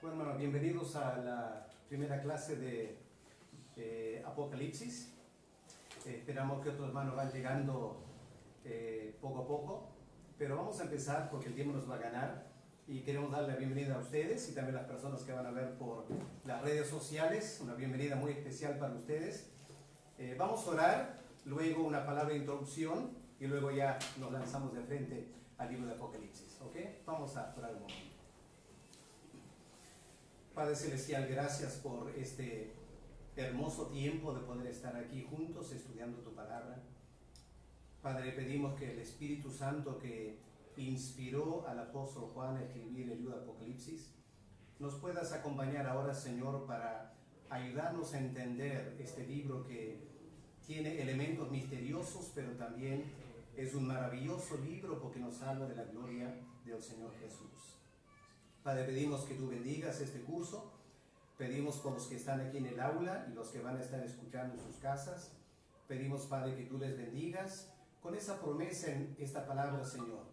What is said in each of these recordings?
Bueno, hermano, bienvenidos a la primera clase de Apocalipsis. Esperamos que otros hermanos van llegando poco a poco, pero vamos a empezar porque el tiempo nos va a ganar y queremos darle la bienvenida a ustedes y también a las personas que van a ver por las redes sociales, una bienvenida muy especial para ustedes. Vamos a orar, luego una palabra de introducción y luego ya nos lanzamos de frente al libro de Apocalipsis, ¿ok? Vamos a orar un momento. Padre Celestial, gracias por este hermoso tiempo de poder estar aquí juntos estudiando tu palabra. Padre, pedimos que el Espíritu Santo que inspiró al apóstol Juan a escribir el libro de Apocalipsis, nos puedas acompañar ahora, Señor, para ayudarnos a entender este libro que tiene elementos misteriosos, pero también es un maravilloso libro porque nos habla de la gloria del Señor Jesús. Padre, pedimos que tú bendigas este curso, pedimos por los que están aquí en el aula y los que van a estar escuchando en sus casas, pedimos, Padre, que tú les bendigas con esa promesa en esta palabra, Señor,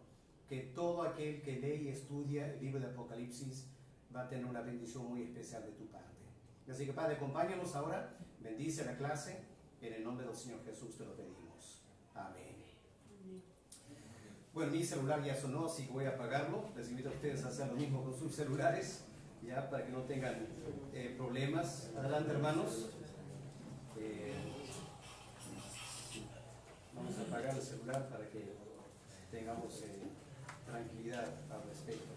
que todo aquel que lee y estudia el libro de Apocalipsis va a tener una bendición muy especial de tu parte. Así que, Padre, acompáñanos ahora, bendice la clase, en el nombre del Señor Jesús te lo pedimos. Amén. Bueno, mi celular ya sonó, así que voy a apagarlo. Les invito a ustedes a hacer lo mismo con sus celulares, ya para que no tengan problemas. Adelante, hermanos. Vamos a apagar el celular para que tengamos tranquilidad al respecto.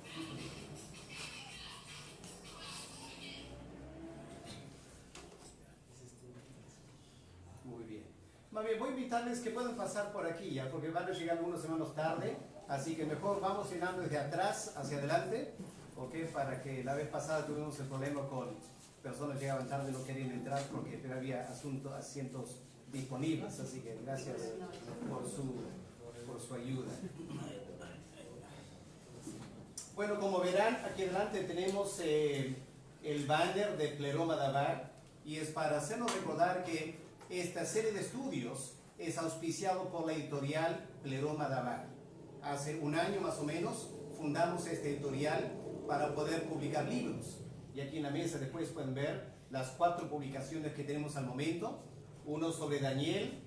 Muy bien. Más bien, voy a invitarles que puedan pasar por aquí ya, porque van a llegar algunos hermanos tarde, así que mejor vamos llenando desde atrás hacia adelante, ¿ok? Para que la vez pasada tuvimos el problema con personas que llegaban tarde y no querían entrar porque había asientos disponibles, así que gracias por su ayuda. Bueno, como verán, aquí adelante tenemos el banner de Pleroma Dabar y es para hacernos recordar que esta serie de estudios es auspiciado por la editorial Pleroma Dabar. Hace un año más o menos fundamos esta editorial para poder publicar libros. Y aquí en la mesa después pueden ver las 4 publicaciones que tenemos al momento. Uno sobre Daniel,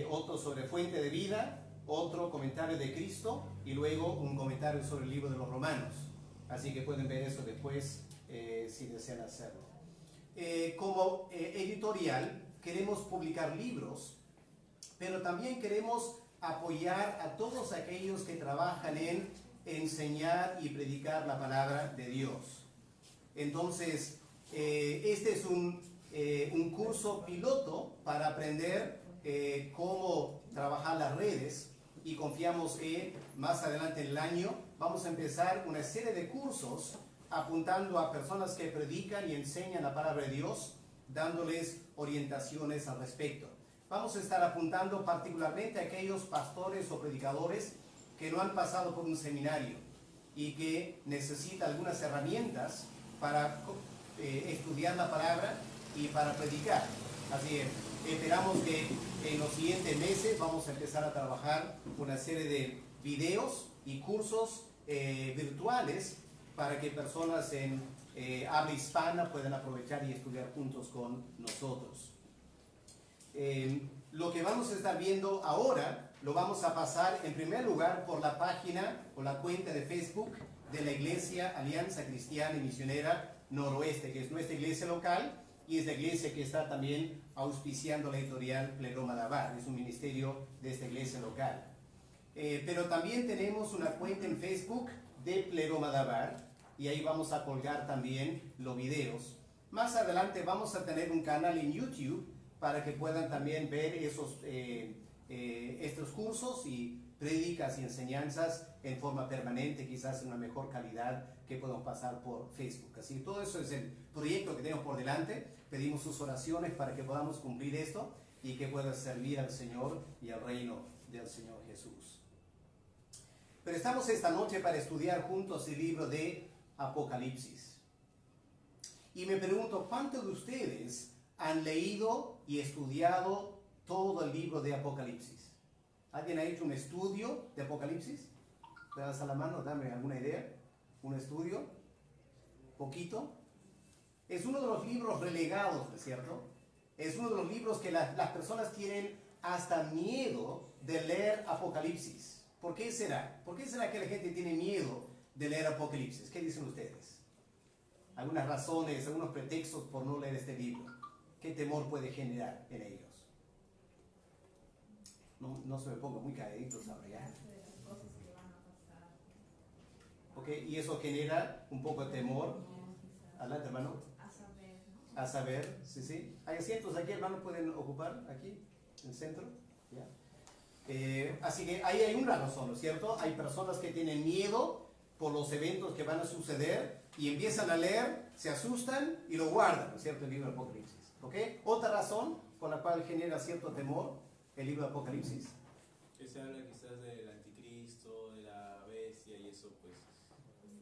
otro sobre Fuente de Vida, otro comentario de Cristo y luego un comentario sobre el libro de los Romanos. Así que pueden ver eso después si desean hacerlo. Como editorial queremos publicar libros, pero también queremos apoyar a todos aquellos que trabajan en enseñar y predicar la palabra de Dios. Entonces, este es un curso piloto para aprender cómo trabajar las redes y confiamos que más adelante en el año vamos a empezar una serie de cursos apuntando a personas que predican y enseñan la palabra de Dios, dándoles orientaciones al respecto. Vamos a estar apuntando particularmente a aquellos pastores o predicadores que no han pasado por un seminario y que necesitan algunas herramientas para estudiar la palabra y para predicar. Así que esperamos que en los siguientes meses vamos a empezar a trabajar una serie de videos y cursos virtuales para que personas en habla hispana puedan aprovechar y estudiar juntos con nosotros. Lo que vamos a estar viendo ahora lo vamos a pasar en primer lugar por la página o la cuenta de Facebook de la Iglesia Alianza Cristiana y Misionera Noroeste, que es nuestra iglesia local y es la iglesia que está también auspiciando la editorial Pleroma Dabar, es un ministerio de esta iglesia local. Pero también tenemos una cuenta en Facebook de Pleroma Dabar y ahí vamos a colgar también los videos. Más adelante vamos a tener un canal en YouTube para que puedan también ver estos cursos y prédicas y enseñanzas en forma permanente, quizás en una mejor calidad que podamos pasar por Facebook. Así que todo eso es el proyecto que tenemos por delante. Pedimos sus oraciones para que podamos cumplir esto y que pueda servir al Señor y al reino del Señor Jesús. Pero estamos esta noche para estudiar juntos el libro de Apocalipsis. Y me pregunto, ¿cuántos de ustedes han leído y estudiado todo el libro de Apocalipsis? ¿Alguien ha hecho un estudio de Apocalipsis? ¿Te das a la mano? Dame alguna idea. ¿Un estudio? ¿Poquito? es uno de los libros relegados, ¿no es cierto? Es uno de los libros que las personas tienen hasta miedo de leer Apocalipsis. ¿Por qué será? ¿Por qué será que la gente tiene miedo de leer Apocalipsis? ¿Qué dicen ustedes? Algunas razones, algunos pretextos por no leer este libro. ¿Qué temor puede generar en ellos? No se me ponga muy calladitos ahora ya. Ok, y eso genera un poco de temor. Adelante, hermano. A saber, sí, sí. Hay asientos aquí, hermano, pueden ocupar aquí, en el centro. ¿Ya? Así que ahí hay una razón, ¿no es cierto? Hay personas que tienen miedo por los eventos que van a suceder y empiezan a leer, se asustan y lo guardan, ¿no es cierto? El libro de Apocalipsis. ¿Ok? Otra razón por la cual genera cierto temor el libro de Apocalipsis. Que se habla quizás del anticristo, de la bestia y eso pues...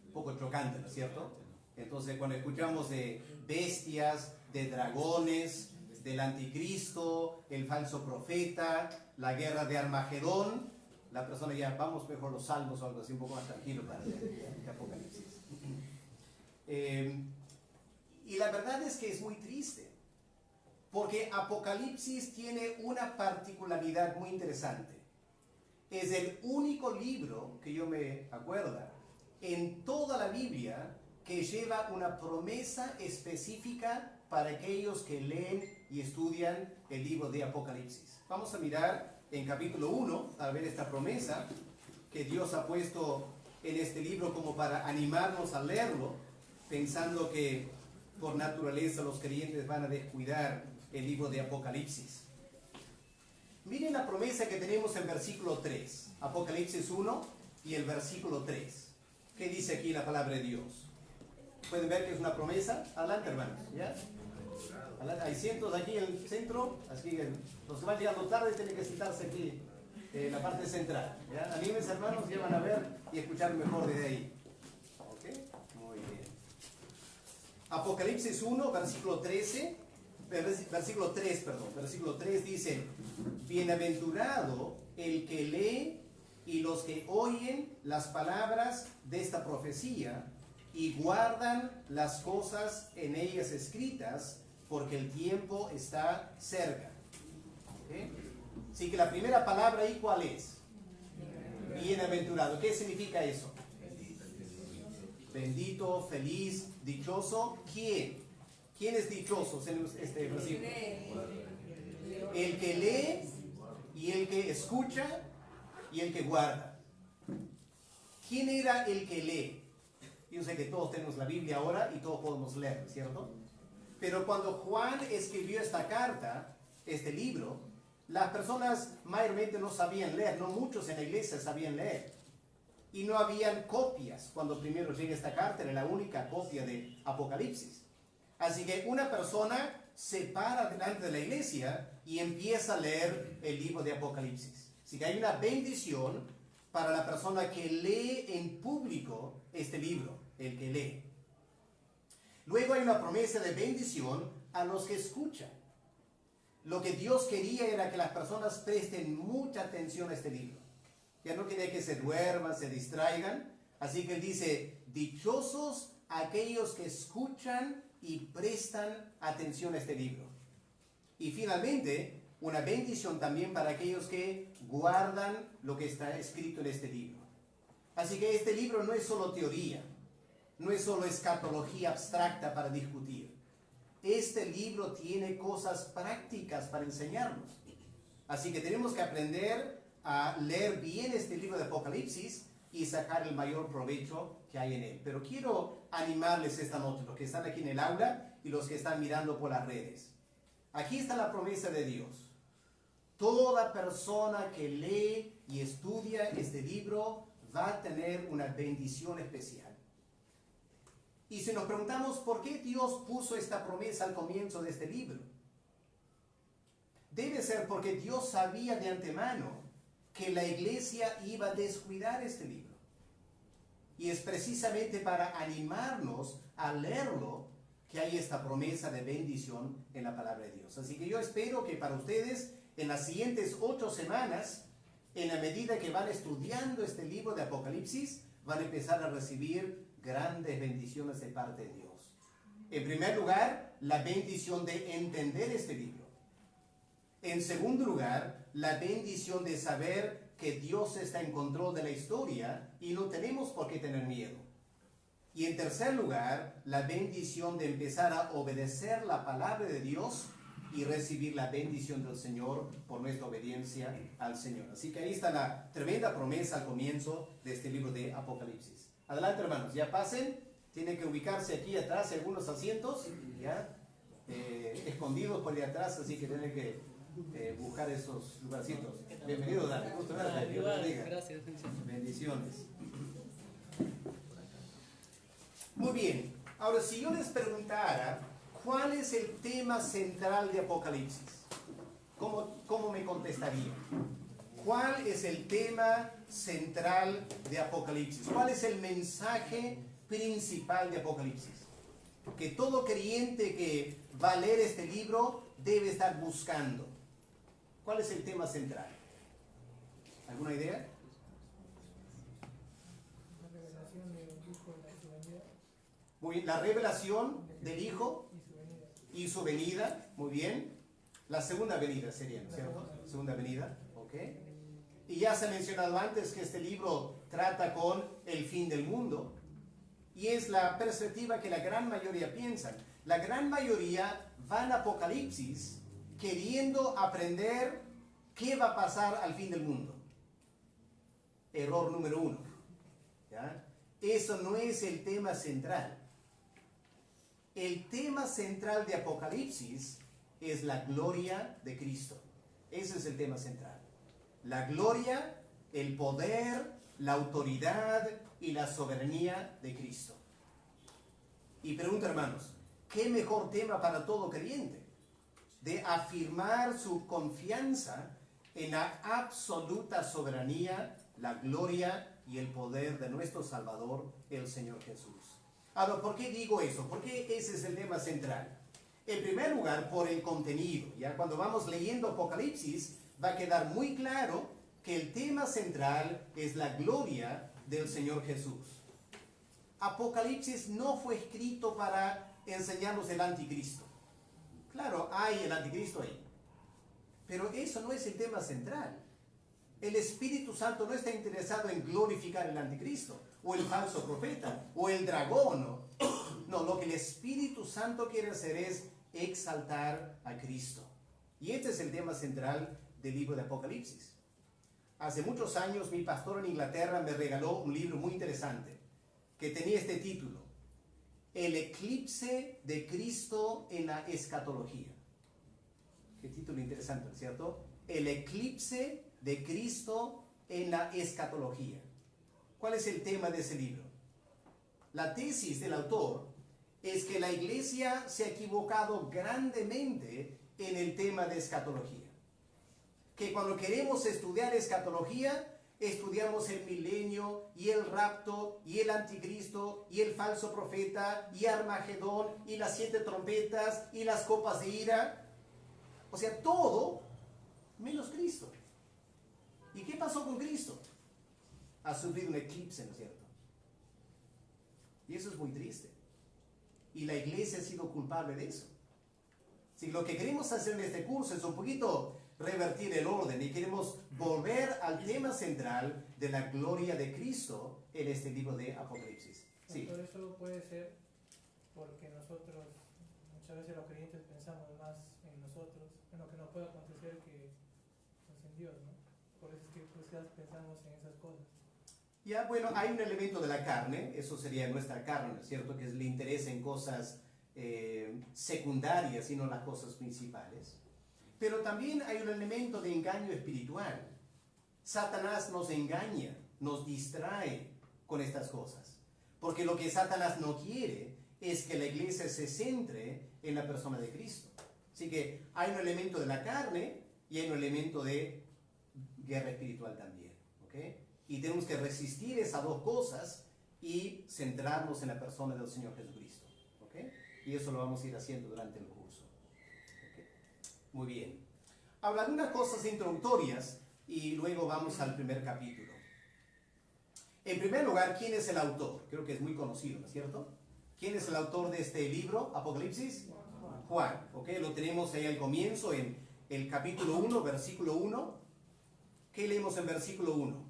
Un poco chocante, ¿no es cierto? Entonces cuando escuchamos de bestias, de dragones, del anticristo, el falso profeta, la guerra de Armagedón, la persona ya, vamos mejor los salmos o algo así, un poco más tranquilo para leer el Apocalipsis. Y la verdad es que es muy triste, porque Apocalipsis tiene una particularidad muy interesante. Es el único libro que yo me acuerdo en toda la Biblia que lleva una promesa específica para aquellos que leen y estudian el libro de Apocalipsis. Vamos a mirar en capítulo 1 a ver esta promesa que Dios ha puesto en este libro como para animarnos a leerlo, pensando que por naturaleza los creyentes van a descuidar el libro de Apocalipsis. Miren la promesa que tenemos en versículo 3, Apocalipsis 1 y el versículo 3. ¿Qué dice aquí la palabra de Dios? ¿Pueden ver que es una promesa? Adelante, hermanos. ¿Ya? Adelante. Hay cientos aquí en el centro, así que los que van llegando tarde tienen que sentarse aquí en la parte central. ¿Ya? Anímense, hermanos, ya van a ver y escuchar mejor desde ahí. ¿Ok? Muy bien. Apocalipsis 1, versículo 13. Versículo 3 dice: bienaventurado el que lee y los que oyen las palabras de esta profecía y guardan las cosas en ellas escritas, porque el tiempo está cerca. ¿Okay? Así que la primera palabra ahí, ¿cuál es? Bienaventurado. ¿Qué significa eso? Bendito, feliz, dichoso. ¿Quién? ¿Quién es dichoso en este versículo? El que lee y el que escucha y el que guarda. ¿Quién era el que lee? Yo sé que todos tenemos la Biblia ahora y todos podemos leer, ¿cierto? Pero cuando Juan escribió esta carta, este libro, las personas mayormente no sabían leer, no muchos en la iglesia sabían leer. Y no habían copias. Cuando primero llega esta carta, era la única copia de Apocalipsis. Así que una persona se para delante de la iglesia y empieza a leer el libro de Apocalipsis. Así que hay una bendición para la persona que lee en público este libro, el que lee. Luego hay una promesa de bendición a los que escuchan. Lo que Dios quería era que las personas presten mucha atención a este libro. Ya no quería que se duerman, se distraigan. Así que él dice: dichosos aquellos que escuchan y prestan atención a este libro. Y finalmente, una bendición también para aquellos que guardan lo que está escrito en este libro. Así que este libro no es solo teoría, no es solo escatología abstracta para discutir. Este libro tiene cosas prácticas para enseñarnos. Así que tenemos que aprender a leer bien este libro de Apocalipsis y sacar el mayor provecho que hay en él. Pero quiero animarles esta noche, los que están aquí en el aula y los que están mirando por las redes. Aquí está la promesa de Dios. Toda persona que lee y estudia este libro va a tener una bendición especial. Y si nos preguntamos por qué Dios puso esta promesa al comienzo de este libro, debe ser porque Dios sabía de antemano que la iglesia iba a descuidar este libro. Y es precisamente para animarnos a leerlo que hay esta promesa de bendición en la palabra de Dios. Así que yo espero que para ustedes en las siguientes 8 semanas, en la medida que van estudiando este libro de Apocalipsis, van a empezar a recibir grandes bendiciones de parte de Dios. En primer lugar, la bendición de entender este libro. En segundo lugar, la bendición de saber que Dios está en control de la historia y no tenemos por qué tener miedo. Y en tercer lugar, la bendición de empezar a obedecer la palabra de Dios y recibir la bendición del Señor por nuestra obediencia al Señor. Así que ahí está la tremenda promesa al comienzo de este libro de Apocalipsis. Adelante, hermanos, ya pasen. Tienen que ubicarse aquí atrás en algunos asientos, ya escondidos por ahí atrás, así que tienen que buscar esos lugarcitos. Bienvenido, Dani. Gusto verte. Dios te bendiga. Gracias. Bendiciones. Muy bien. Ahora, si yo les preguntara, ¿cuál es el tema central de Apocalipsis? ¿Cómo me contestaría? ¿Cuál es el tema central de Apocalipsis? ¿Cuál es el mensaje principal de Apocalipsis? Que todo creyente que va a leer este libro debe estar buscando. ¿Cuál es el tema central? ¿Alguna idea? Muy bien, la revelación del Hijo y su venida, muy bien. La segunda venida sería, ¿no es cierto? Segunda venida, ok. Y ya se ha mencionado antes que este libro trata con el fin del mundo. Y es la perspectiva que la gran mayoría piensan. La gran mayoría van a Apocalipsis queriendo aprender qué va a pasar al fin del mundo. Error número 1. ¿Ya? Eso no es el tema central. El tema central de Apocalipsis es la gloria de Cristo. Ese es el tema central. La gloria, el poder, la autoridad y la soberanía de Cristo. Y pregunta, hermanos, ¿qué mejor tema para todo creyente? De afirmar su confianza en la absoluta soberanía, la gloria y el poder de nuestro Salvador, el Señor Jesús. Ahora, ¿por qué digo eso? Porque ese es el tema central. En primer lugar, por el contenido. Ya cuando vamos leyendo Apocalipsis, va a quedar muy claro que el tema central es la gloria del Señor Jesús. Apocalipsis no fue escrito para enseñarnos el anticristo. Claro, hay el anticristo ahí. Pero eso no es el tema central. El Espíritu Santo no está interesado en glorificar el anticristo, o el falso profeta, o el dragón. No, lo que el Espíritu Santo quiere hacer es exaltar a Cristo. Y este es el tema central del libro de Apocalipsis. Hace muchos años mi pastor en Inglaterra me regaló un libro muy interesante que tenía este título: El eclipse de Cristo en la escatología. Qué título interesante, ¿cierto? El eclipse de Cristo en la escatología. ¿Cuál es el tema de ese libro? La tesis del autor es que la iglesia se ha equivocado grandemente en el tema de escatología. Que cuando queremos estudiar escatología, estudiamos el milenio y el rapto y el anticristo y el falso profeta y Armagedón y las 7 trompetas y las copas de ira. O sea, todo menos Cristo. ¿Y qué pasó con Cristo? Ha sufrido un eclipse, ¿no es cierto? Y eso es muy triste. Y la iglesia ha sido culpable de eso. Si lo que queremos hacer en este curso es un poquito revertir el orden y queremos volver al tema central de la gloria de Cristo en este libro de Apocalipsis. Sí. Por eso puede ser porque nosotros, muchas veces los creyentes pensamos más en nosotros, en lo que nos puede acontecer que pues, en Dios, ¿no? Por eso es que pues, pensamos en esas cosas. Ya, bueno, hay un elemento de la carne, eso sería nuestra carne, ¿no es cierto? Que le interesa en cosas secundarias y no las cosas principales. Pero también hay un elemento de engaño espiritual. Satanás nos engaña, nos distrae con estas cosas. Porque lo que Satanás no quiere es que la iglesia se centre en la persona de Cristo. Así que hay un elemento de la carne y hay un elemento de guerra espiritual también. ¿Okay? Y tenemos que resistir esas dos cosas y centrarnos en la persona del Señor Jesucristo. ¿Okay? Y eso lo vamos a ir haciendo durante el curso. ¿Okay? Muy bien. Habla de unas cosas introductorias y luego vamos al primer capítulo. En primer lugar, ¿quién es el autor? Creo que es muy conocido, ¿no es cierto? ¿Quién es el autor de este libro, Apocalipsis? Juan. ¿Ok? Lo tenemos ahí al comienzo en el capítulo 1, versículo 1. ¿Qué leemos en versículo 1?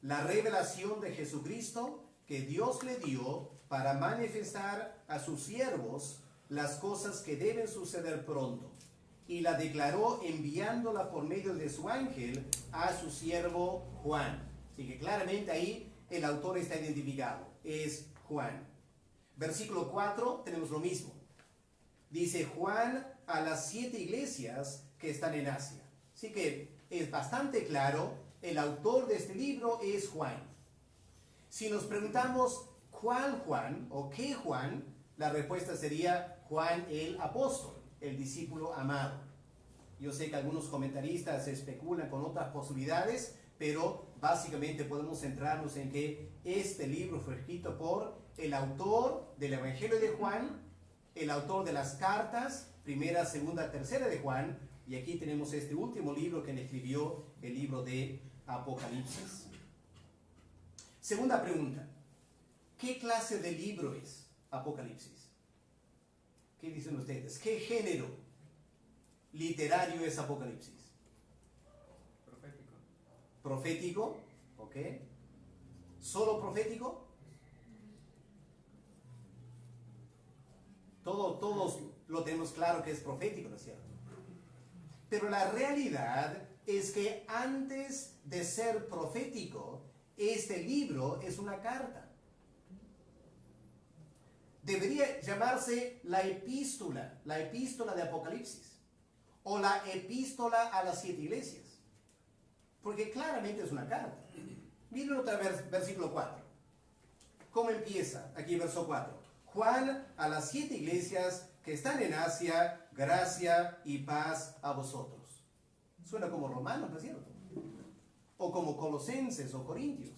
La revelación de Jesucristo que Dios le dio para manifestar a sus siervos las cosas que deben suceder pronto. Y la declaró enviándola por medio de su ángel a su siervo Juan. Así que claramente ahí el autor está identificado. Es Juan. Versículo 4 tenemos lo mismo. Dice Juan a las 7 iglesias que están en Asia. Así que es bastante claro, el autor de este libro es Juan. Si nos preguntamos ¿cuál Juan o qué Juan? La respuesta sería Juan el apóstol, el discípulo amado. Yo sé que algunos comentaristas especulan con otras posibilidades, pero básicamente podemos centrarnos en que este libro fue escrito por el autor del Evangelio de Juan, el autor de las cartas, primera, segunda, tercera de Juan, y aquí tenemos este último libro que él escribió, el libro de Apocalipsis. Segunda pregunta, ¿qué clase de libro es Apocalipsis? ¿Qué dicen ustedes? ¿Qué género literario es Apocalipsis? Profético. Profético, ¿ok? ¿Solo profético? Todos lo tenemos claro que es profético, ¿no es cierto? Pero la realidad es que antes de ser profético, este libro es una carta. Debería llamarse la epístola de Apocalipsis, o la epístola a las 7 iglesias, porque claramente es una carta. Miren otra vez, versículo 4. ¿Cómo empieza? Aquí verso 4. Juan a las 7 iglesias que están en Asia, gracia y paz a vosotros. Suena como romanos, ¿no es cierto? O como colosenses o corintios.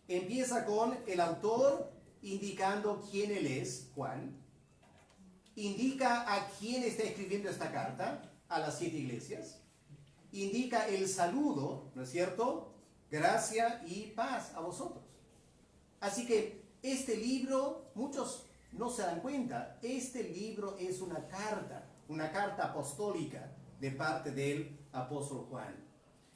Empieza con el autor indicando quién él es, Juan. Indica a quién está escribiendo esta carta, a las 7 iglesias. Indica el saludo, ¿no es cierto? Gracia y paz a vosotros. Así que este libro, muchos no se dan cuenta, este libro es una carta apostólica de parte del apóstol Juan.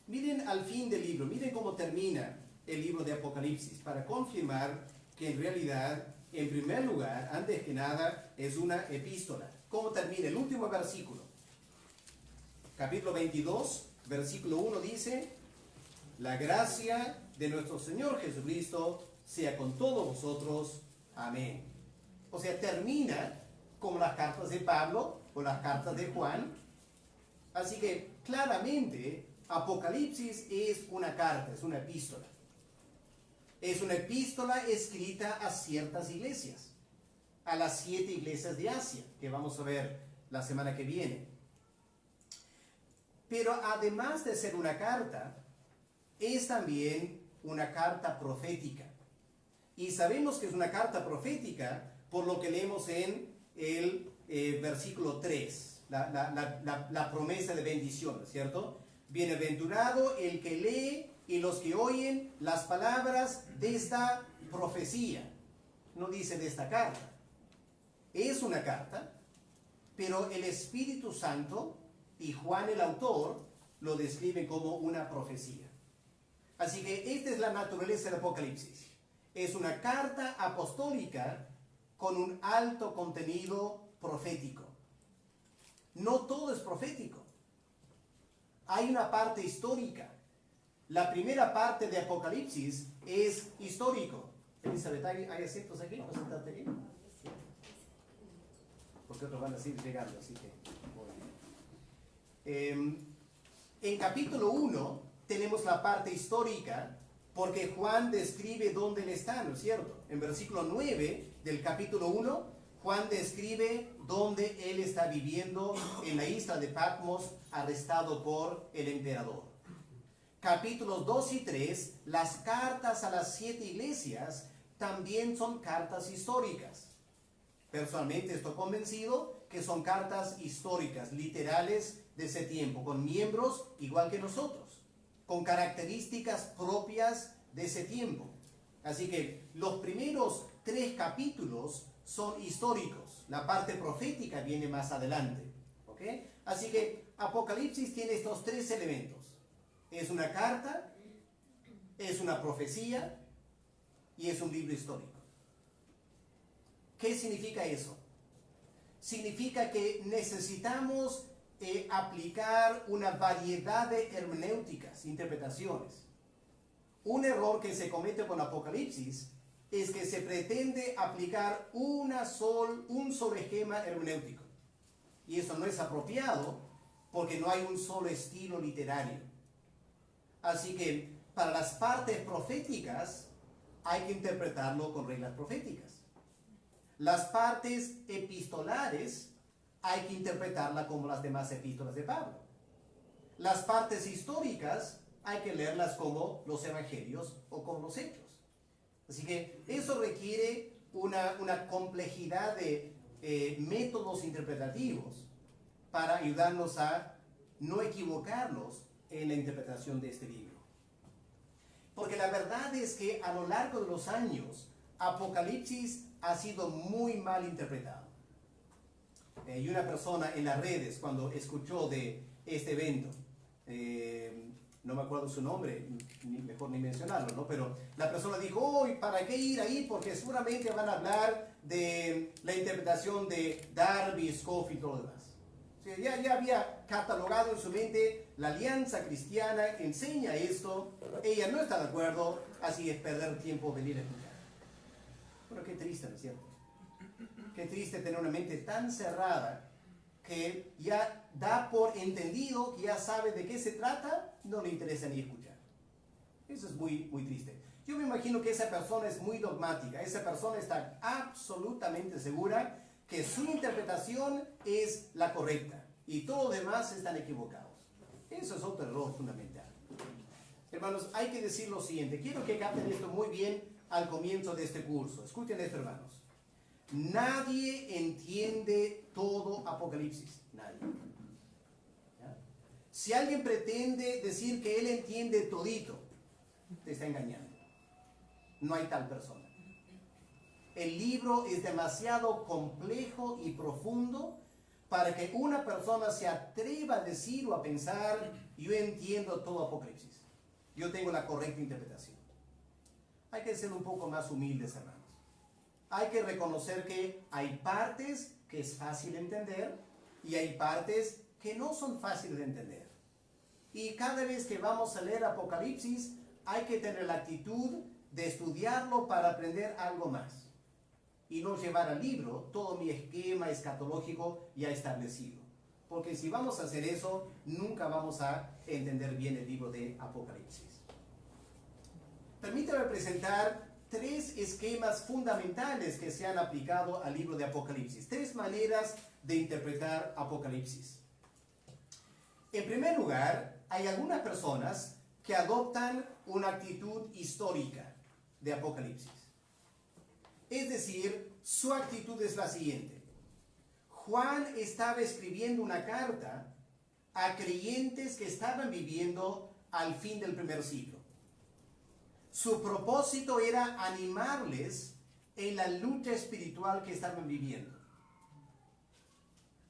Miren al fin del libro, miren cómo termina el libro de Apocalipsis, para confirmar que en realidad, en primer lugar, antes que nada, es una epístola. ¿Cómo termina? El último versículo. Capítulo 22, versículo 1 dice: la gracia de nuestro Señor Jesucristo sea con todos vosotros. Amén. O sea, termina como las cartas de Pablo o las cartas de Juan. Así que claramente Apocalipsis es una carta, es una epístola. Es una epístola escrita a ciertas iglesias, a las 7 iglesias de Asia, que vamos a ver la semana que viene. Pero además de ser una carta, es también una carta profética. Y sabemos que es una carta profética por lo que leemos en el versículo 3, la promesa de bendición, ¿cierto? Bienaventurado el que lee y los que oyen las palabras de esta profecía. No dice de esta carta. Es una carta, pero el Espíritu Santo y Juan el autor lo describen como una profecía. Así que esta es la naturaleza del Apocalipsis. Es una carta apostólica con un alto contenido profético. No todo es profético. Hay una parte histórica. La primera parte de Apocalipsis es histórico. Elizabeth, ¿hay asientos aquí? ¿No sentarte aquí? Porque otros van a seguir llegando, así que... en capítulo 1 tenemos la parte histórica, porque Juan describe dónde él está, ¿no es cierto? En versículo 9 del capítulo 1, Juan describe dónde él está viviendo en la isla de Patmos, arrestado por el emperador. Capítulos 2 y 3, las cartas a las 7 iglesias también son cartas históricas. Personalmente estoy convencido que son cartas históricas, literales de ese tiempo, con miembros igual que nosotros, con características propias de ese tiempo. Así que los primeros 3 capítulos son históricos. La parte profética viene más adelante. ¿Ok? Así que Apocalipsis tiene estos 3 elementos. Es una carta, es una profecía y es un libro histórico. ¿Qué significa eso? Significa que necesitamos aplicar una variedad de hermenéuticas, interpretaciones. Un error que se comete con Apocalipsis es que se pretende aplicar un solo esquema hermenéutico. Y eso no es apropiado porque no hay un solo estilo literario. Así que para las partes proféticas hay que interpretarlo con reglas proféticas. Las partes epistolares hay que interpretarlas como las demás epístolas de Pablo. Las partes históricas hay que leerlas como los evangelios o como los hechos. Así que eso requiere una complejidad de métodos interpretativos para ayudarnos a no equivocarnos en la interpretación de este libro. Porque la verdad es que a lo largo de los años, Apocalipsis ha sido muy mal interpretado. Y una persona en las redes, cuando escuchó de este evento, no me acuerdo su nombre, mejor ni mencionarlo, ¿no? Pero la persona dijo, oh, ¿para qué ir ahí? Porque seguramente van a hablar de la interpretación de Darby, Scofield y todo lo demás. O sea, ya había catalogado en su mente, la Alianza Cristiana enseña esto, ella no está de acuerdo, así es perder tiempo venir a escuchar. Pero qué triste, ¿no es cierto? Qué triste tener una mente tan cerrada que ya da por entendido, que ya sabe de qué se trata, no le interesa ni escuchar. Eso es muy, muy triste. Yo me imagino que esa persona es muy dogmática, esa persona está absolutamente segura que su interpretación es la correcta y todos los demás están equivocados. Eso es otro error fundamental. Hermanos, hay que decir lo siguiente, quiero que capten esto muy bien al comienzo de este curso. Escuchen esto, hermanos. Nadie entiende todo Apocalipsis. Nadie. ¿Ya? Si alguien pretende decir que él entiende todito, te está engañando. No hay tal persona. El libro es demasiado complejo y profundo para que una persona se atreva a decir o a pensar, yo entiendo todo Apocalipsis. Yo tengo la correcta interpretación. Hay que ser un poco más humildes, hermanos. Hay que reconocer que hay partes que es fácil entender y hay partes que no son fáciles de entender. Y cada vez que vamos a leer Apocalipsis, hay que tener la actitud de estudiarlo para aprender algo más. Y no llevar al libro todo mi esquema escatológico ya establecido. Porque si vamos a hacer eso, nunca vamos a entender bien el libro de Apocalipsis. Permítame presentar 3 esquemas fundamentales que se han aplicado al libro de Apocalipsis. 3 maneras de interpretar Apocalipsis. En primer lugar, hay algunas personas que adoptan una actitud histórica de Apocalipsis. Es decir, su actitud es la siguiente. Juan estaba escribiendo una carta a creyentes que estaban viviendo al fin del primer siglo. Su propósito era animarles en la lucha espiritual que estaban viviendo.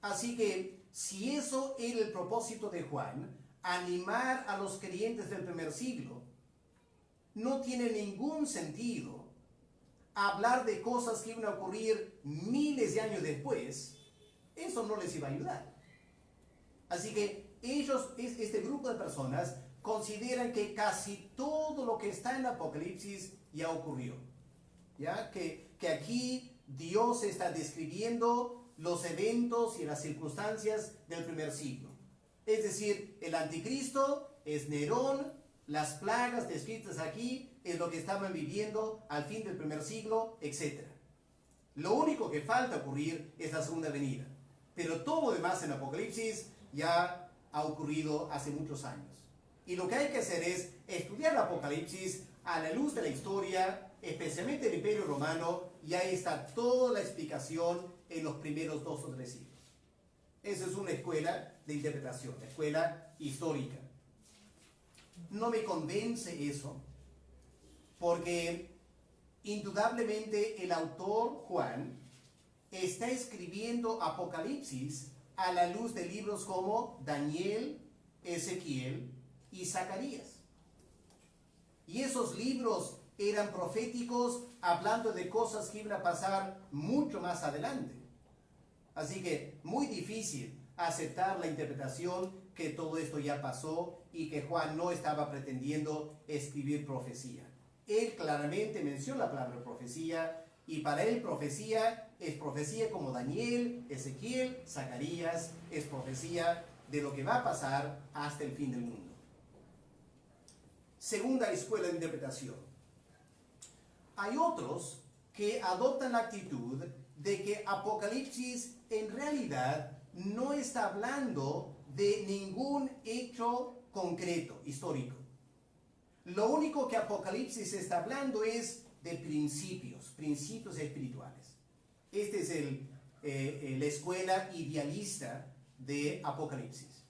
Así que, si eso era el propósito de Juan, animar a los creyentes del primer siglo, no tiene ningún sentido hablar de cosas que iban a ocurrir miles de años después. Eso no les iba a ayudar. Así que este grupo de personas consideran que casi todo lo que está en Apocalipsis ya ocurrió. ¿Ya? Que aquí Dios está describiendo los eventos y las circunstancias del primer siglo. Es decir, el anticristo es Nerón, las plagas descritas aquí es lo que estaban viviendo al fin del primer siglo, etc. Lo único que falta ocurrir es la segunda venida. Pero todo lo demás en Apocalipsis ya ha ocurrido hace muchos años. Y lo que hay que hacer es estudiar el Apocalipsis a la luz de la historia, especialmente del Imperio Romano, y ahí está toda la explicación en los primeros 2 o 3 siglos. Esa es una escuela de interpretación, una escuela histórica. No me convence eso, porque indudablemente el autor Juan está escribiendo Apocalipsis a la luz de libros como Daniel, Ezequiel y Zacarías. Y esos libros eran proféticos, hablando de cosas que iban a pasar mucho más adelante. Así que muy difícil aceptar la interpretación que todo esto ya pasó y que Juan no estaba pretendiendo escribir profecía. Él claramente menciona la palabra profecía, y para él profecía es profecía como Daniel, Ezequiel, Zacarías, es profecía de lo que va a pasar hasta el fin del mundo. Segunda escuela de interpretación. Hay otros que adoptan la actitud de que Apocalipsis en realidad no está hablando de ningún hecho concreto, histórico. Lo único que Apocalipsis está hablando es de principios espirituales. Esta es la escuela idealista de Apocalipsis.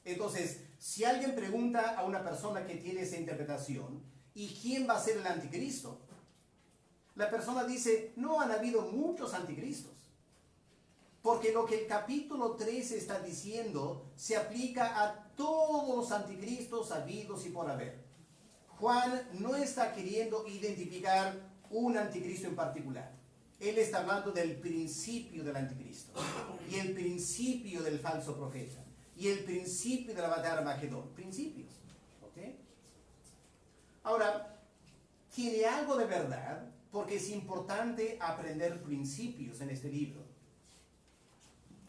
Entonces, si alguien pregunta a una persona que tiene esa interpretación, ¿y quién va a ser el anticristo? La persona dice, no han habido muchos anticristos. Porque lo que el capítulo 13 está diciendo se aplica a todos los anticristos habidos y por haber. Juan no está queriendo identificar un anticristo en particular. Él está hablando del principio del anticristo y el principio del falso profeta y el principio de la batalla de Armagedón. Principios. ¿Okay? Ahora, tiene algo de verdad porque es importante aprender principios en este libro.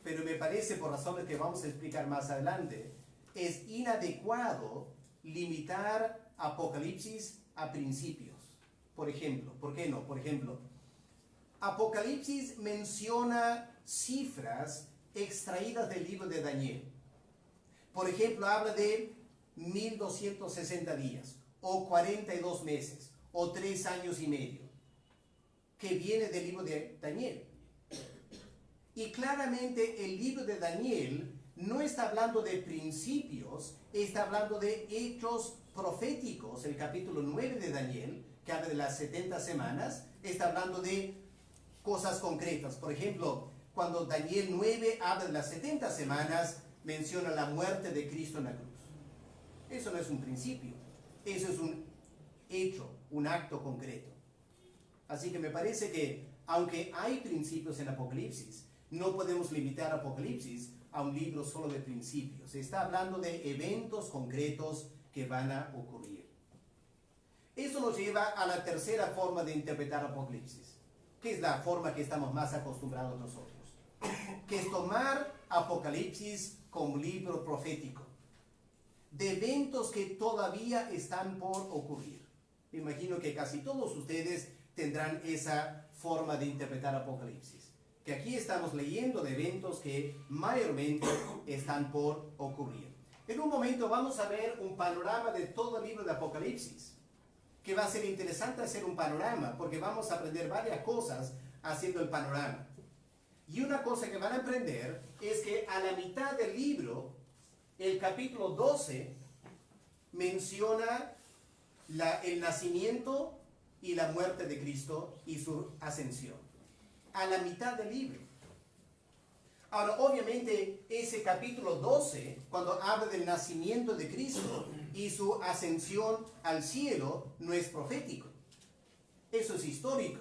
Pero me parece, por razones que vamos a explicar más adelante, es inadecuado limitar Apocalipsis a principios. Por ejemplo, ¿por qué no? Por ejemplo, Apocalipsis menciona cifras extraídas del libro de Daniel. Por ejemplo, habla de 1260 días, o 42 meses, o 3 años y medio, que viene del libro de Daniel. Y claramente el libro de Daniel no está hablando de principios, está hablando de hechos proféticos. El capítulo 9 de Daniel, que habla de las 70 semanas, está hablando de cosas concretas. Por ejemplo, cuando Daniel 9 habla de las 70 semanas, menciona la muerte de Cristo en la cruz. Eso no es un principio, eso es un hecho, un acto concreto. Así que me parece que, aunque hay principios en Apocalipsis, no podemos limitar Apocalipsis a un libro solo de principios. Se está hablando de eventos concretos que van a ocurrir. Eso nos lleva a la tercera forma de interpretar Apocalipsis, que es la forma que estamos más acostumbrados nosotros, que es tomar Apocalipsis como libro profético, de eventos que todavía están por ocurrir. Me imagino que casi todos ustedes tendrán esa forma de interpretar Apocalipsis, que aquí estamos leyendo de eventos que mayormente están por ocurrir. En un momento vamos a ver un panorama de todo el libro de Apocalipsis, que va a ser interesante hacer un panorama, porque vamos a aprender varias cosas haciendo el panorama. Y una cosa que van a aprender es que a la mitad del libro, el capítulo 12 menciona el nacimiento y la muerte de Cristo y su ascensión. A la mitad del libro. Ahora, obviamente, ese capítulo 12, cuando habla del nacimiento de Cristo y su ascensión al cielo, no es profético. Eso es histórico.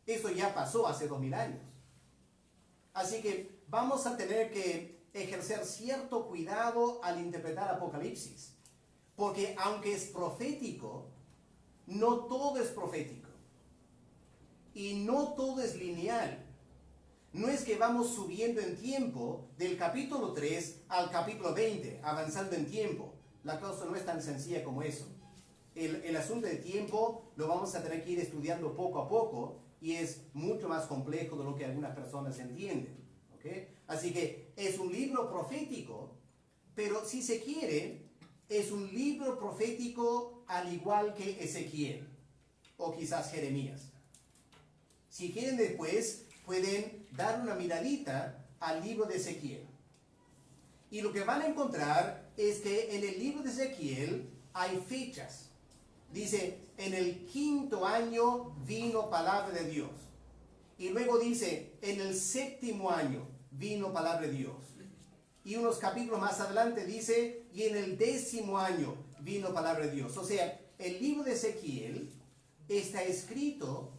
Eso ya pasó hace 2000 años. Así que vamos a tener que ejercer cierto cuidado al interpretar Apocalipsis. Porque aunque es profético, no todo es profético. Y no todo es lineal. No es que vamos subiendo en tiempo del capítulo 3 al capítulo 20, avanzando en tiempo. La cosa no es tan sencilla como eso. El asunto de tiempo lo vamos a tener que ir estudiando poco a poco y es mucho más complejo de lo que algunas personas entienden. ¿Okay? Así que es un libro profético, pero si se quiere, es un libro profético al igual que Ezequiel o quizás Jeremías. Si quieren después, pueden dar una miradita al libro de Ezequiel. Y lo que van a encontrar es que en el libro de Ezequiel hay fechas. Dice, en el 5º año vino palabra de Dios. Y luego dice, en el 7º año vino palabra de Dios. Y unos capítulos más adelante dice, y en el 10º año vino palabra de Dios. O sea, el libro de Ezequiel está escrito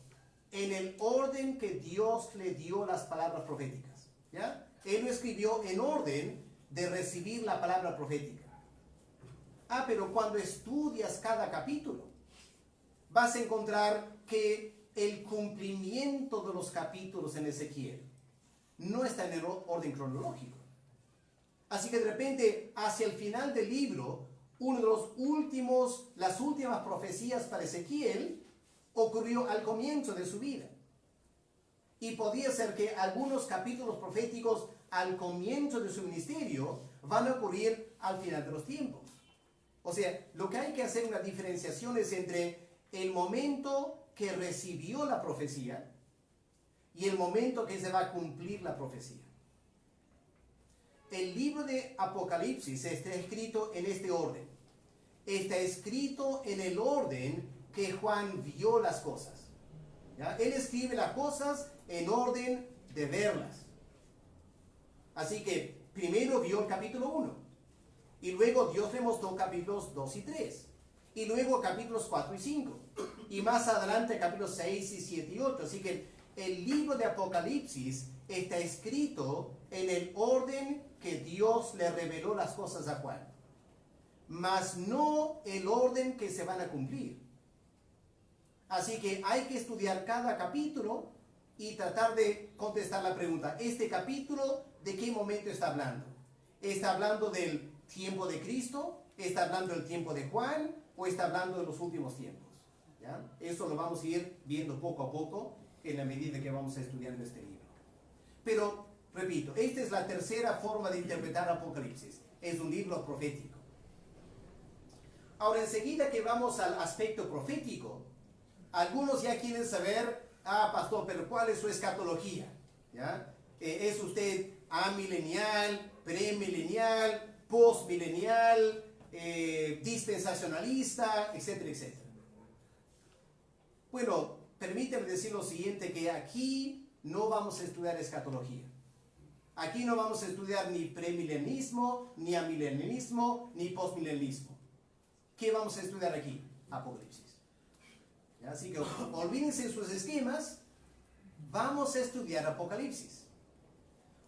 en el orden que Dios le dio las palabras proféticas. ¿Ya? Él lo escribió en orden de recibir la palabra profética. Pero cuando estudias cada capítulo, vas a encontrar que el cumplimiento de los capítulos en Ezequiel no está en el orden cronológico. Así que de repente, hacia el final del libro, las últimas profecías para Ezequiel ocurrió al comienzo de su vida. Y podría ser que algunos capítulos proféticos al comienzo de su ministerio van a ocurrir al final de los tiempos. O sea, lo que hay que hacer una diferenciación es entre el momento que recibió la profecía y el momento que se va a cumplir la profecía. El libro de Apocalipsis está escrito en este orden. Está escrito en el orden que Juan vio las cosas. ¿Ya? Él escribe las cosas en orden de verlas. Así que primero vio el capítulo 1. Y luego Dios le mostró capítulos 2 y 3. Y luego capítulos 4 y 5. Y más adelante capítulos 6 y 7 y 8. Así que el libro de Apocalipsis está escrito en el orden que Dios le reveló las cosas a Juan. Mas no el orden que se van a cumplir. Así que hay que estudiar cada capítulo y tratar de contestar la pregunta, ¿este capítulo de qué momento está hablando? ¿Está hablando del tiempo de Cristo? ¿Está hablando del tiempo de Juan? ¿O está hablando de los últimos tiempos? ¿Ya? Eso lo vamos a ir viendo poco a poco en la medida que vamos estudiando este libro. Pero, repito, esta es la tercera forma de interpretar Apocalipsis. Es un libro profético. Ahora, enseguida que vamos al aspecto profético, algunos ya quieren saber, pastor, pero ¿cuál es su escatología? ¿Ya? ¿Es usted amilenial, premilenial, postmilenial, dispensacionalista, etcétera, etcétera? Bueno, permíteme decir lo siguiente, que aquí no vamos a estudiar escatología. Aquí no vamos a estudiar ni premilenialismo, ni amilenialismo, ni postmilenialismo. ¿Qué vamos a estudiar aquí? Apocalipsis. Así que olvídense sus esquemas, vamos a estudiar Apocalipsis.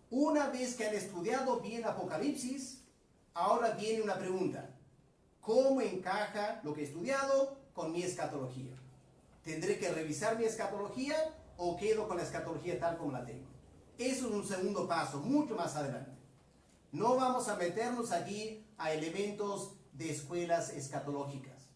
Una vez que han estudiado bien Apocalipsis, ahora viene una pregunta. ¿Cómo encaja lo que he estudiado con mi escatología? ¿Tendré que revisar mi escatología o quedo con la escatología tal como la tengo? Eso es un segundo paso, mucho más adelante. No vamos a meternos aquí a elementos de escuelas escatológicas.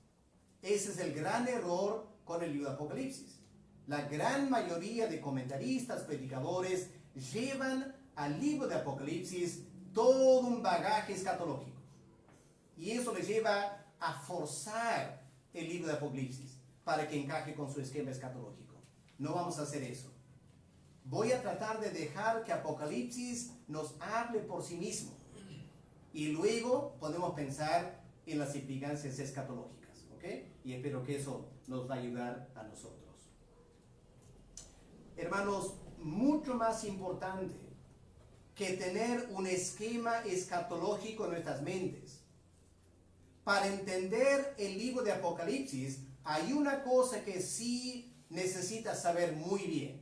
Ese es el gran error con el libro de Apocalipsis. La gran mayoría de comentaristas, predicadores, llevan al libro de Apocalipsis todo un bagaje escatológico. Y eso les lleva a forzar el libro de Apocalipsis para que encaje con su esquema escatológico. No vamos a hacer eso. Voy a tratar de dejar que Apocalipsis nos hable por sí mismo. Y luego podemos pensar en las implicancias escatológicas. ¿Ok? Y espero que eso nos va a ayudar a nosotros. Hermanos, mucho más importante que tener un esquema escatológico en nuestras mentes. Para entender el libro de Apocalipsis, hay una cosa que sí necesitas saber muy bien.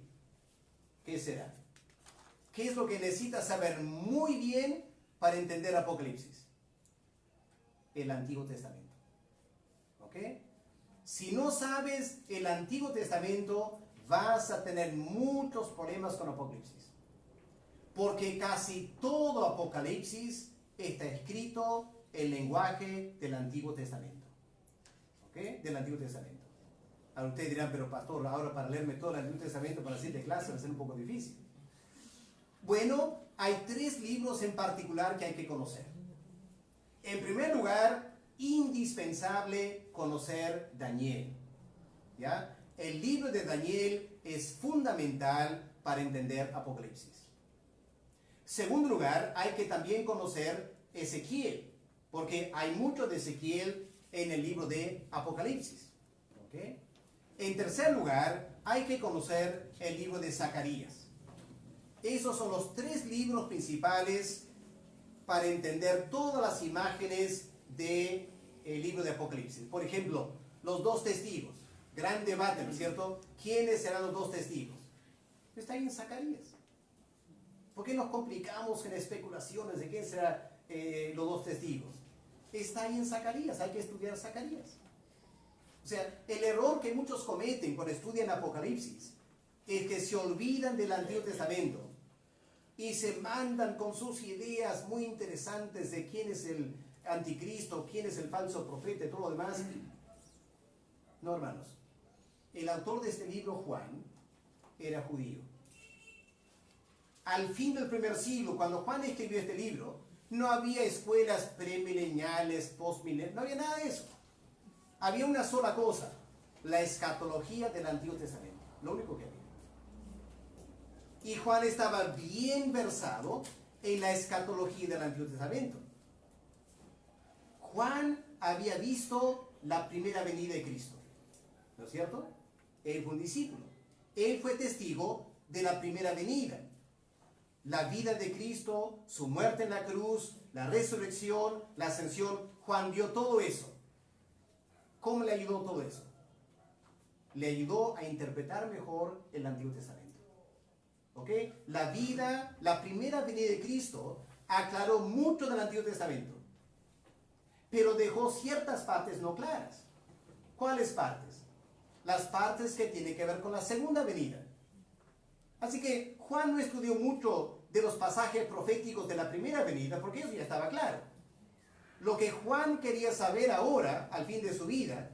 ¿Qué será? ¿Qué es lo que necesitas saber muy bien para entender Apocalipsis? El Antiguo Testamento. ¿Ok? Si no sabes el Antiguo Testamento, vas a tener muchos problemas con Apocalipsis. Porque casi todo Apocalipsis está escrito en lenguaje del Antiguo Testamento. ¿Ok? Del Antiguo Testamento. Ahora ustedes dirán, pero pastor, ahora para leerme todo el Antiguo Testamento para 7 clases va a ser un poco difícil. Bueno, hay 3 libros en particular que hay que conocer. En primer lugar, indispensable conocer Daniel. ¿Ya? El libro de Daniel es fundamental para entender Apocalipsis. Segundo lugar, hay que también conocer Ezequiel, porque hay mucho de Ezequiel en el libro de Apocalipsis. ¿Ok? En tercer lugar, hay que conocer el libro de Zacarías. Esos son los 3 libros principales para entender todas las imágenes del libro de Apocalipsis. Por ejemplo, los 2 testigos. Gran debate, ¿no es cierto? ¿Quiénes serán los 2 testigos? Está ahí en Zacarías. ¿Por qué nos complicamos en especulaciones de quién serán los 2 testigos? Está ahí en Zacarías, hay que estudiar Zacarías. O sea, el error que muchos cometen cuando estudian Apocalipsis es que se olvidan del Antiguo Testamento y se mandan con sus ideas muy interesantes de quién es el anticristo, quién es el falso profeta y todo lo demás. No, hermanos. El autor de este libro, Juan, era judío. Al fin del primer siglo, cuando Juan escribió este libro, no había escuelas premileniales, postmileniales, no había nada de eso. Había una sola cosa, la escatología del Antiguo Testamento, lo único que había. Y Juan estaba bien versado en la escatología del Antiguo Testamento. Juan había visto la primera venida de Cristo, ¿no es cierto? Él fue un discípulo. Él fue testigo de la primera venida. La vida de Cristo, su muerte en la cruz, la resurrección, la ascensión. Juan vio todo eso. ¿Cómo le ayudó todo eso? Le ayudó a interpretar mejor el Antiguo Testamento. ¿Ok? La vida, la primera venida de Cristo aclaró mucho del Antiguo Testamento, pero dejó ciertas partes no claras. ¿Cuáles partes? Las partes que tienen que ver con la segunda venida. Así que Juan no estudió mucho de los pasajes proféticos de la primera venida, porque eso ya estaba claro. Lo que Juan quería saber ahora, al fin de su vida,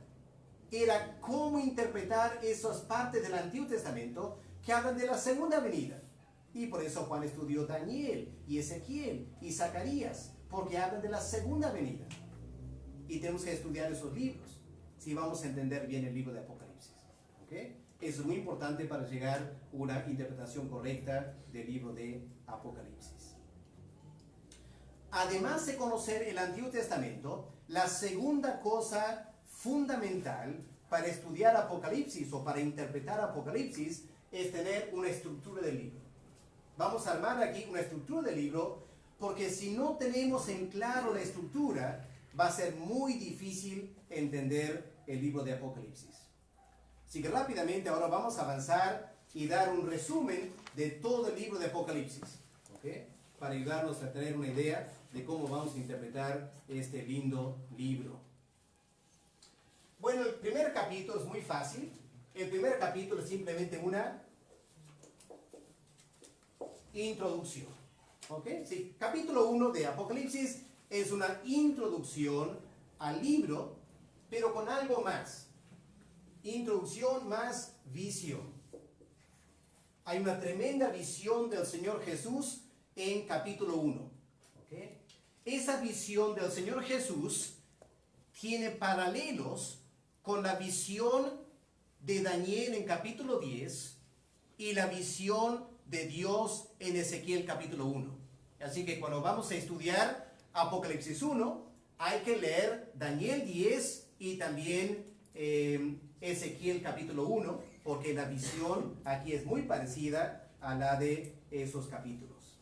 era cómo interpretar esas partes del Antiguo Testamento que hablan de la segunda venida. Y por eso Juan estudió Daniel, y Ezequiel, y Zacarías, porque hablan de la segunda venida. Y tenemos que estudiar esos libros, si vamos a entender bien el libro de Apocalipsis. ¿Ok? Eso es muy importante para llegar a una interpretación correcta del libro de Apocalipsis. Además de conocer el Antiguo Testamento, la segunda cosa fundamental para estudiar Apocalipsis o para interpretar Apocalipsis es tener una estructura del libro. Vamos a armar aquí una estructura del libro, porque si no tenemos en claro la estructura, va a ser muy difícil entender el libro de Apocalipsis. Así que rápidamente ahora vamos a avanzar y dar un resumen de todo el libro de Apocalipsis, ¿okay? Para ayudarnos a tener una idea de cómo vamos a interpretar este lindo libro. Bueno, el primer capítulo es muy fácil. El primer capítulo es simplemente una introducción. ¿Ok? Sí, capítulo 1 de Apocalipsis es una introducción al libro, pero con algo más. Introducción más visión. Hay una tremenda visión del Señor Jesús en capítulo 1. ¿Ok? Esa visión del Señor Jesús tiene paralelos con la visión de Daniel en capítulo 10 y la visión de Dios en Ezequiel capítulo 1. Así que cuando vamos a estudiar Apocalipsis 1, hay que leer Daniel 10 y también Ezequiel capítulo 1, porque la visión aquí es muy parecida a la de esos capítulos.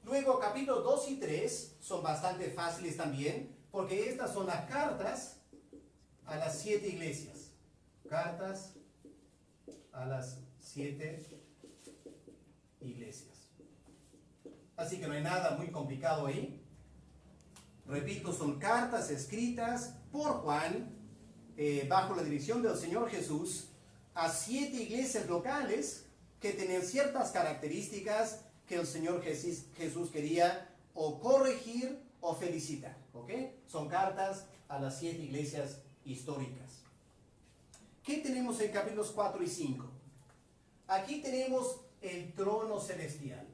Luego capítulos 2 y 3 son bastante fáciles también, porque estas son las cartas a las 7 iglesias. Cartas a las 7 iglesias. Así que no hay nada muy complicado ahí. Repito, son cartas escritas por Juan, bajo la dirección del Señor Jesús, a 7 iglesias locales que tenían ciertas características que el Señor Jesús quería o corregir o felicitar. ¿Ok? Son cartas a las 7 iglesias históricas. ¿Qué tenemos en capítulos 4 y 5? Aquí tenemos el trono celestial.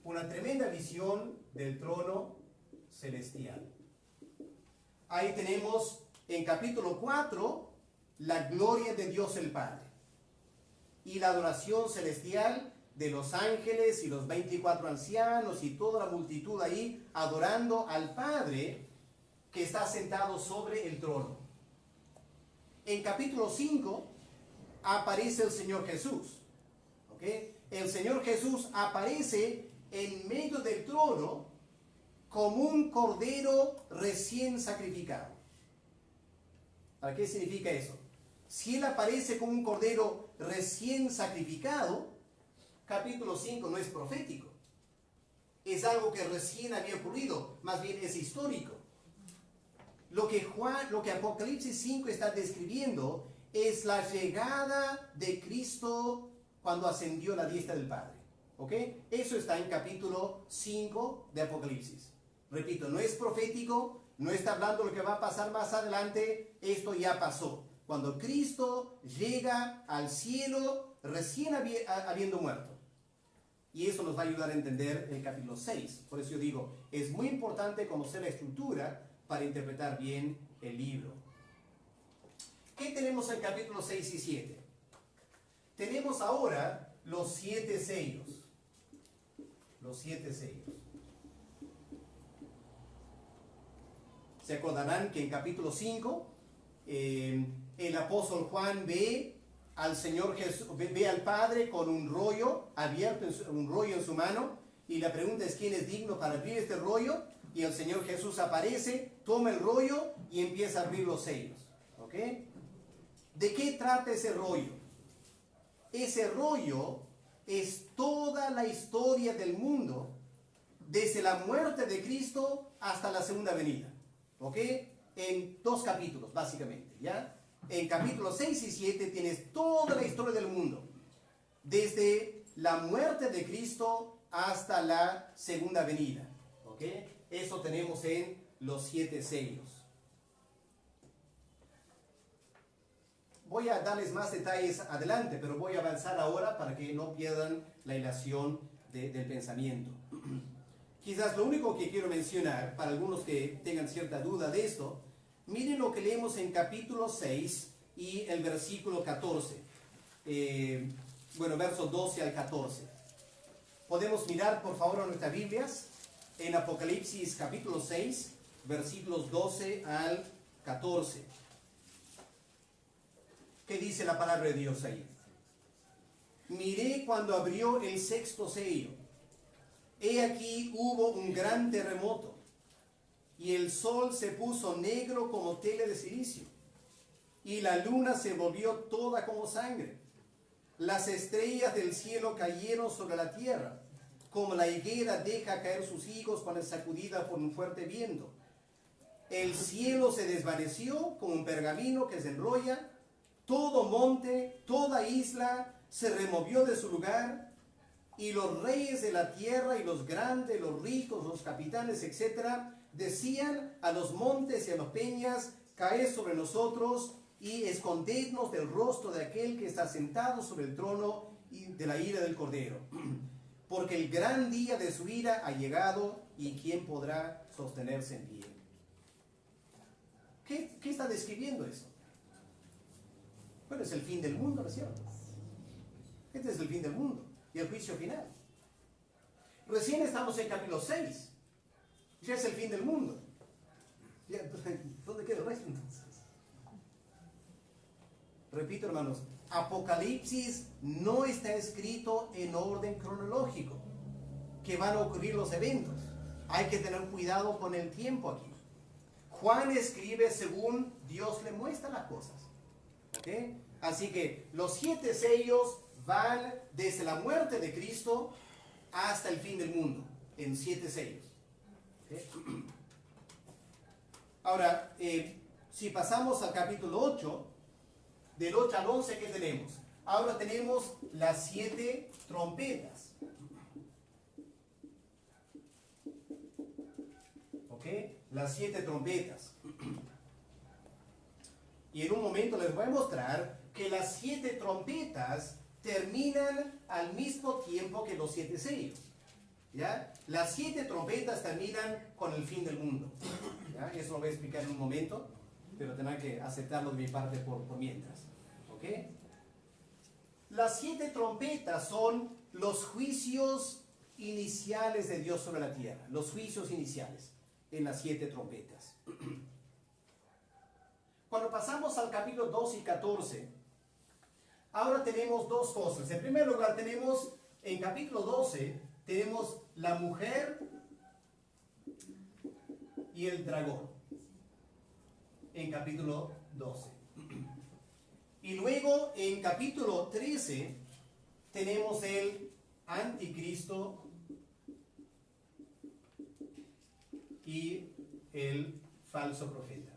Una tremenda visión del trono celestial. Ahí tenemos en capítulo 4 la gloria de Dios el Padre y la adoración celestial de los ángeles y los 24 ancianos y toda la multitud ahí adorando al Padre que está sentado sobre el trono. En capítulo 5 aparece el Señor Jesús. ¿Ok? El Señor Jesús aparece en medio del trono como un cordero recién sacrificado. ¿Para qué significa eso? Si Él aparece como un cordero recién sacrificado, capítulo 5 no es profético. Es algo que recién había ocurrido, más bien es histórico. Lo que Apocalipsis 5 está describiendo es la llegada de Cristo cuando ascendió a la diestra del Padre. ¿Ok? Eso está en capítulo 5 de Apocalipsis. Repito, no es profético, no está hablando de lo que va a pasar más adelante, esto ya pasó. Cuando Cristo llega al cielo recién habiendo muerto. Y eso nos va a ayudar a entender el capítulo 6. Por eso yo digo, es muy importante conocer la estructura para interpretar bien el libro. ¿Qué tenemos en capítulos 6 y 7? Tenemos ahora los 7 sellos. Los 7 sellos. Se acordarán que en capítulo 5 el apóstol Juan ve al Señor Jesús, ve al Padre con un rollo abierto, un rollo en su mano, y la pregunta es: ¿quién es digno para abrir este rollo? Y el Señor Jesús aparece, toma el rollo y empieza a abrir los sellos. ¿Ok? ¿De qué trata ese rollo? Ese rollo es toda la historia del mundo, desde la muerte de Cristo hasta la segunda venida. ¿Ok? En 2 capítulos, básicamente, ¿ya? En capítulos 6 y 7 tienes toda la historia del mundo, desde la muerte de Cristo hasta la segunda venida. ¿Ok? Eso tenemos en los 7 sellos. Voy a darles más detalles adelante, pero voy a avanzar ahora para que no pierdan la hilación del pensamiento. Quizás lo único que quiero mencionar, para algunos que tengan cierta duda de esto, miren lo que leemos en capítulo 6 y el versículo 14. Versos 12 al 14. Podemos mirar, por favor, a nuestras Biblias en Apocalipsis capítulo 6, versículos 12 al 14. ¿Qué dice la palabra de Dios ahí? Miré cuando abrió el 6º sello. He aquí hubo un gran terremoto, y el sol se puso negro como tela de silicio, y la luna se volvió toda como sangre. Las estrellas del cielo cayeron sobre la tierra, como la higuera deja caer sus higos cuando es sacudida por un fuerte viento. El cielo se desvaneció como un pergamino que se enrolla, todo monte, toda isla se removió de su lugar, y los reyes de la tierra y los grandes, los ricos, los capitanes, etc., decían a los montes y a las peñas: caed sobre nosotros y escondednos del rostro de aquel que está sentado sobre el trono y de la ira del Cordero. Porque el gran día de su ira ha llegado, y ¿quién podrá sostenerse en pie? ¿Qué está describiendo eso? Bueno, es el fin del mundo, ¿no es cierto? Este es el fin del mundo y el juicio final. Recién estamos en capítulo 6. Ya es el fin del mundo. Ya, ¿dónde queda el resto entonces? Repito, hermanos, Apocalipsis no está escrito en orden cronológico, que van a ocurrir los eventos. Hay que tener cuidado con el tiempo aquí. Juan escribe según Dios le muestra las cosas. ¿Ok? Así que los 7 sellos van desde la muerte de Cristo hasta el fin del mundo, en 7 sellos. ¿Ok? Ahora, si pasamos al capítulo 8, del 8 al 11, ¿qué tenemos? Ahora tenemos las 7 trompetas. ¿Ok? Las 7 trompetas. Y en un momento les voy a mostrar que las 7 trompetas terminan al mismo tiempo que los 7 sellos. ¿Ya? Las 7 trompetas terminan con el fin del mundo. ¿Ya? Eso lo voy a explicar en un momento, pero tendrán que aceptarlo de mi parte por mientras. ¿Ok? Las 7 trompetas son los juicios iniciales de Dios sobre la tierra. Los juicios iniciales en las 7 trompetas. Cuando pasamos al capítulo 12 y 14, ahora tenemos dos cosas. En primer lugar, tenemos en capítulo 12, tenemos la mujer y el dragón. En capítulo 12. Y luego en capítulo 13 tenemos el anticristo y el falso profeta.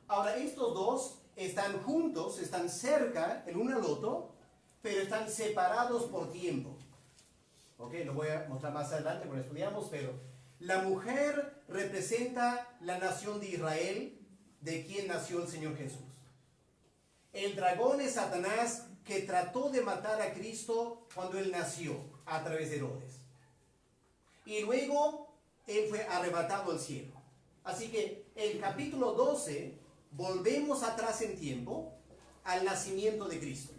Ahora, estos dos están juntos, están cerca el uno al otro, pero están separados por tiempo. Ok, lo voy a mostrar más adelante cuando estudiamos, pero la mujer representa la nación de Israel, de quien nació el Señor Jesús. El dragón es Satanás, que trató de matar a Cristo cuando él nació a través de Herodes. Y luego él fue arrebatado al cielo. Así que el capítulo 12, volvemos atrás en tiempo al nacimiento de Cristo.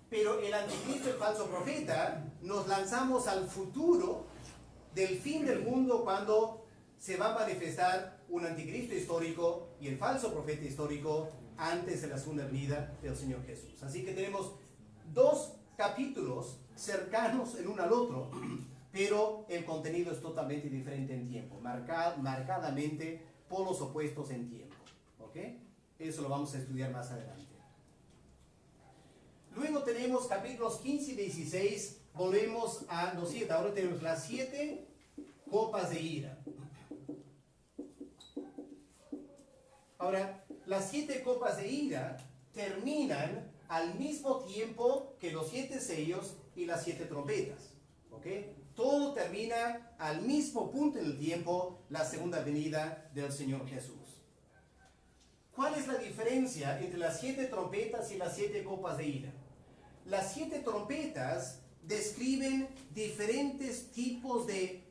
Pero el anticristo, el falso profeta, nos lanzamos al futuro del fin del mundo, cuando se va a manifestar un anticristo histórico y el falso profeta histórico antes de la segunda venida del Señor Jesús. Así que tenemos dos capítulos cercanos el uno al otro, pero el contenido es totalmente diferente en tiempo, marcadamente polos opuestos en tiempo. ¿Ok? Eso lo vamos a estudiar más adelante. Luego tenemos capítulos 15 y 16, volvemos a los 7. Ahora tenemos las 7 copas de ira. Ahora, las 7 copas de ira terminan al mismo tiempo que los 7 sellos y las 7 trompetas. ¿Ok? Todo termina al mismo punto en el tiempo, la segunda venida del Señor Jesús. ¿Cuál es la diferencia entre las 7 trompetas y las 7 copas de ira? Las 7 trompetas describen diferentes tipos de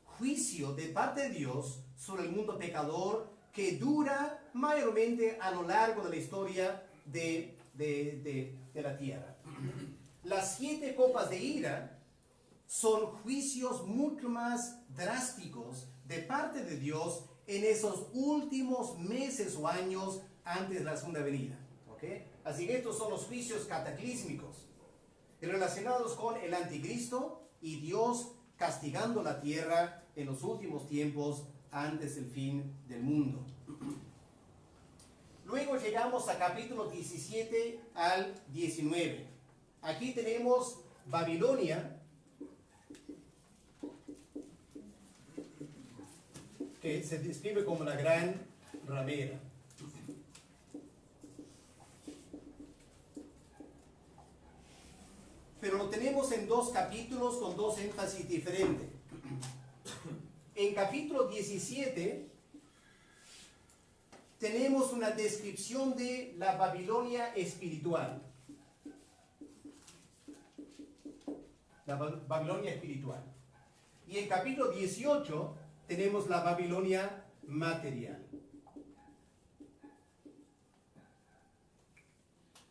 juicio de parte de Dios sobre el mundo pecador, que dura mayormente a lo largo de la historia de la tierra. Las 7 copas de ira son juicios mucho más drásticos de parte de Dios en esos últimos meses o años antes de la segunda venida. ¿Okay? Así que estos son los juicios cataclísmicos relacionados con el anticristo y Dios castigando la tierra en los últimos tiempos antes del fin del mundo. Luego llegamos a capítulo 17 al 19. Aquí tenemos Babilonia, que se describe como la gran ramera. Pero lo tenemos en dos capítulos con dos énfasis diferentes. En capítulo 17 tenemos una descripción de la Babilonia espiritual. La Babilonia espiritual. Y en capítulo 18 tenemos la Babilonia material.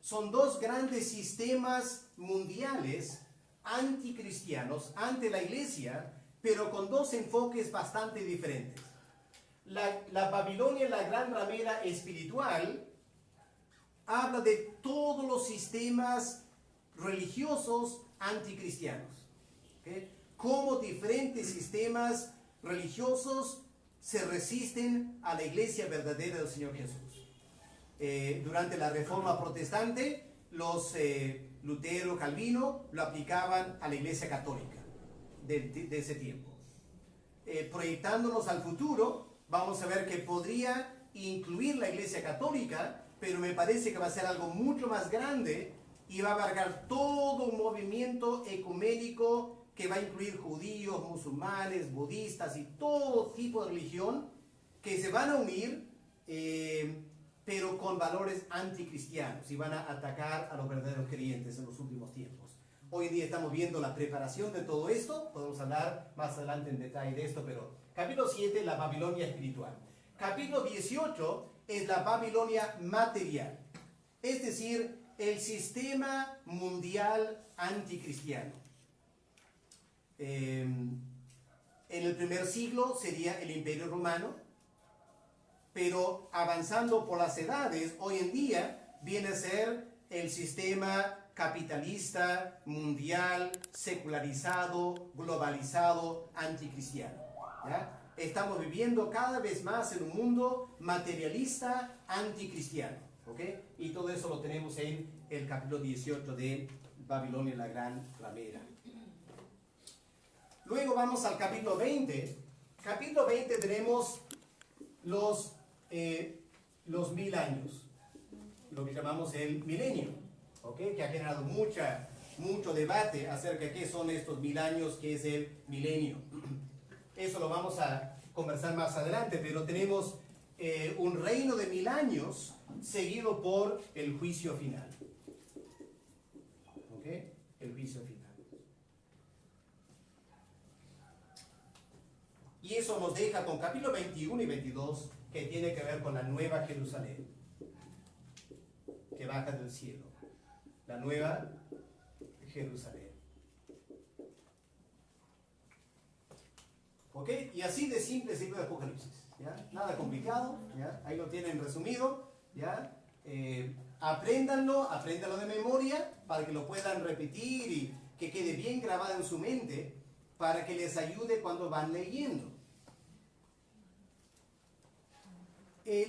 Son dos grandes sistemas mundiales anticristianos ante la iglesia, pero con dos enfoques bastante diferentes. La Babilonia, la gran ramera espiritual, habla de todos los sistemas religiosos anticristianos. ¿Okay? Cómo diferentes sistemas religiosos se resisten a la iglesia verdadera del Señor Jesús. Durante la Reforma Protestante, los Lutero, Calvino lo aplicaban a la iglesia católica de ese tiempo. Proyectándonos al futuro, vamos a ver que podría incluir la iglesia católica, pero me parece que va a ser algo mucho más grande y va a abarcar todo un movimiento ecuménico que va a incluir judíos, musulmanes, budistas y todo tipo de religión que se van a unir, pero con valores anticristianos, y van a atacar a los verdaderos creyentes en los últimos tiempos. Hoy en día estamos viendo la preparación de todo esto, podemos hablar más adelante en detalle de esto, pero capítulo 7, la Babilonia espiritual. Capítulo 18 es la Babilonia material, es decir, el sistema mundial anticristiano. en el primer siglo sería el Imperio Romano, pero avanzando por las edades, hoy en día viene a ser el sistema capitalista, mundial, secularizado, globalizado, anticristiano. ¿Ya? Estamos viviendo cada vez más en un mundo materialista, anticristiano. ¿Ok? Y todo eso lo tenemos en el capítulo 18 de Babilonia la Gran Ramera. Luego vamos al capítulo 20. Capítulo 20 tenemos los 1000 años, lo que llamamos el milenio, ¿okay? Que ha generado mucho debate acerca de qué son estos 1000 años, qué es el milenio. Eso lo vamos a conversar más adelante, pero tenemos un reino de 1000 años seguido por el juicio final. ¿Okay? El juicio final. Y eso nos deja con capítulo 21 y 22, que tiene que ver con la nueva Jerusalén, que baja del cielo. La nueva Jerusalén. ¿Ok? Y así de simple es el libro de Apocalipsis. ¿Ya? Nada complicado. ¿Ya? Ahí lo tienen resumido. ¿Ya? Apréndanlo de memoria para que lo puedan repetir y que quede bien grabado en su mente para que les ayude cuando van leyendo.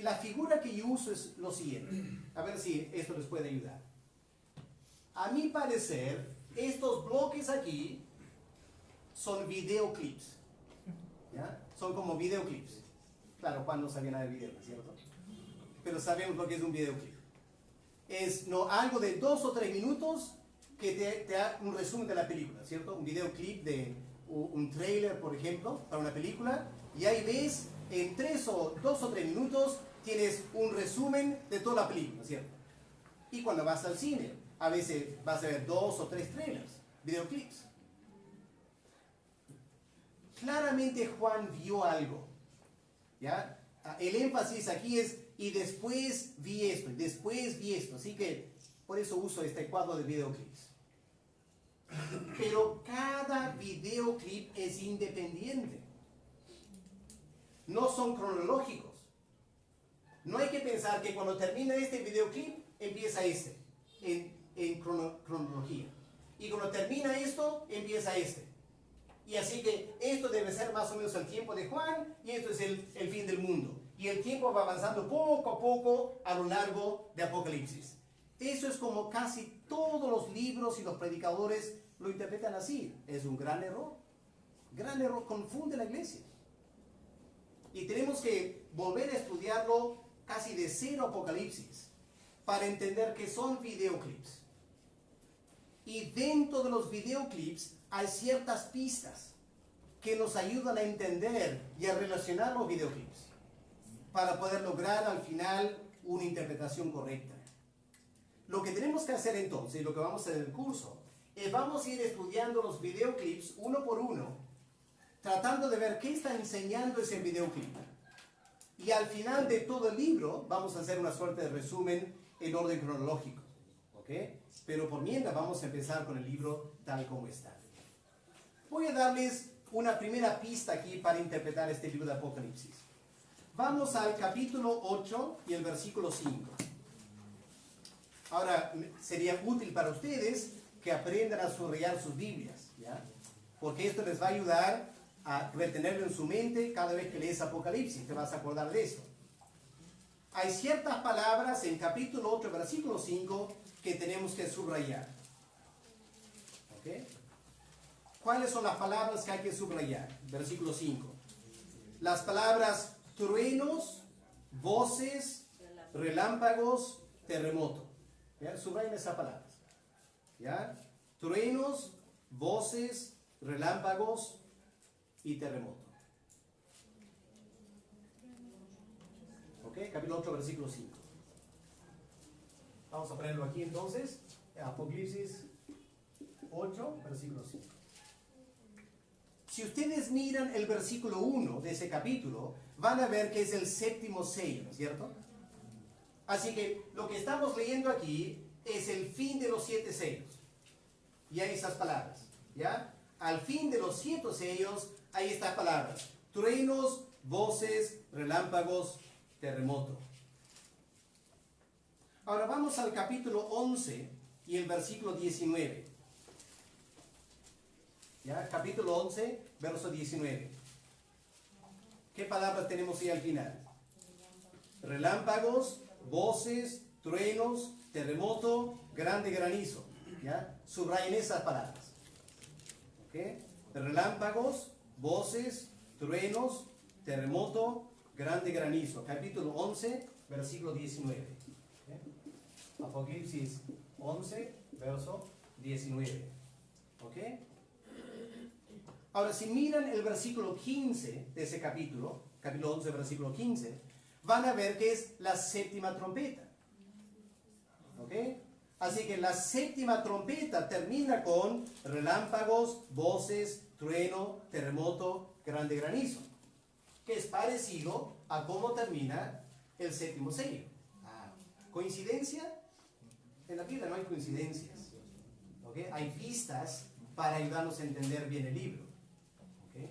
La figura que yo uso es lo siguiente. A ver si esto les puede ayudar. A mi parecer, estos bloques aquí son videoclips. ¿Ya? Son como videoclips. Claro, Juan no sabía nada de video, ¿no es cierto? Pero sabemos lo que es un videoclip. Es algo de 2 o 3 minutos que te da un resumen de la película, ¿cierto? Un videoclip de un trailer, por ejemplo, para una película, y ahí ves, en 2 o 3 minutos, tienes un resumen de toda la película, ¿cierto? Y cuando vas al cine, a veces vas a ver 2 o 3 trailers, videoclips. Claramente Juan vio algo, ¿ya? El énfasis aquí es, y después vi esto, y después vi esto, así que por eso uso este cuadro de videoclips. Pero cada videoclip es independiente. No son cronológicos. No hay que pensar que cuando termina este videoclip, empieza este, en cronología. Y cuando termina esto, empieza este. Y así que esto debe ser más o menos el tiempo de Juan, y esto es el fin del mundo. Y el tiempo va avanzando poco a poco a lo largo de Apocalipsis. Eso es como casi todos los libros y los predicadores lo interpretan así. Es un gran error. Gran error, confunde la iglesia. Y tenemos que volver a estudiarlo casi de cero Apocalipsis para entender que son videoclips. Y dentro de los videoclips hay ciertas pistas que nos ayudan a entender y a relacionar los videoclips para poder lograr al final una interpretación correcta. Lo que tenemos que hacer entonces, lo que vamos a hacer en el curso, es vamos a ir estudiando los videoclips uno por uno, tratando de ver qué está enseñando ese videoclip. Y al final de todo el libro vamos a hacer una suerte de resumen en orden cronológico. ¿Ok? Pero por mientras vamos a empezar con el libro tal como está. Voy a darles una primera pista aquí para interpretar este libro de Apocalipsis. Vamos al capítulo 8 y el versículo 5. Ahora, sería útil para ustedes que aprendan a subrayar sus Biblias, ¿ya? Porque esto les va a ayudar a retenerlo en su mente cada vez que lees Apocalipsis, te vas a acordar de esto. Hay ciertas palabras en capítulo 8, versículo 5, que tenemos que subrayar. ¿Ok? ¿Cuáles son las palabras que hay que subrayar? Versículo 5. Las palabras truenos, voces, relámpagos, terremoto. ¿Ya? Subrayen esas palabras. ¿Ya? Truenos, voces, relámpagos y terremoto. ¿Ok? Capítulo 8, versículo 5. Vamos a ponerlo aquí entonces. Apocalipsis 8, versículo 5. Si ustedes miran el versículo 1 de ese capítulo, van a ver que es el 7º sello, ¿no es cierto? Así que lo que estamos leyendo aquí es el fin de los 7 sellos. Y hay esas palabras, ¿ya? al fin de los 7 sellos, hay estas palabras: truenos, voces, relámpagos, terremoto. Ahora vamos al capítulo 11 y el versículo 19. ¿Ya? Capítulo 11, verso 19. ¿Qué palabras tenemos ahí al final? Relámpagos, voces, truenos, terremoto, grande granizo. ¿Ya? Subrayen esas palabras. ¿Ok? Relámpagos, voces, truenos, terremoto, grande granizo. Capítulo 11, versículo 19. ¿Ok? Apocalipsis 11, verso 19. ¿Ok? Ahora, si miran el versículo 15 de ese capítulo 11, versículo 15, van a ver que es la 7ª trompeta. ¿Ok? Así que la 7ª trompeta termina con relámpagos, voces, trueno, terremoto, grande granizo, que es parecido a cómo termina el 7º sello. ¿Coincidencia? En la Biblia no hay coincidencias. ¿Ok? Hay pistas para ayudarnos a entender bien el libro. ¿Ok?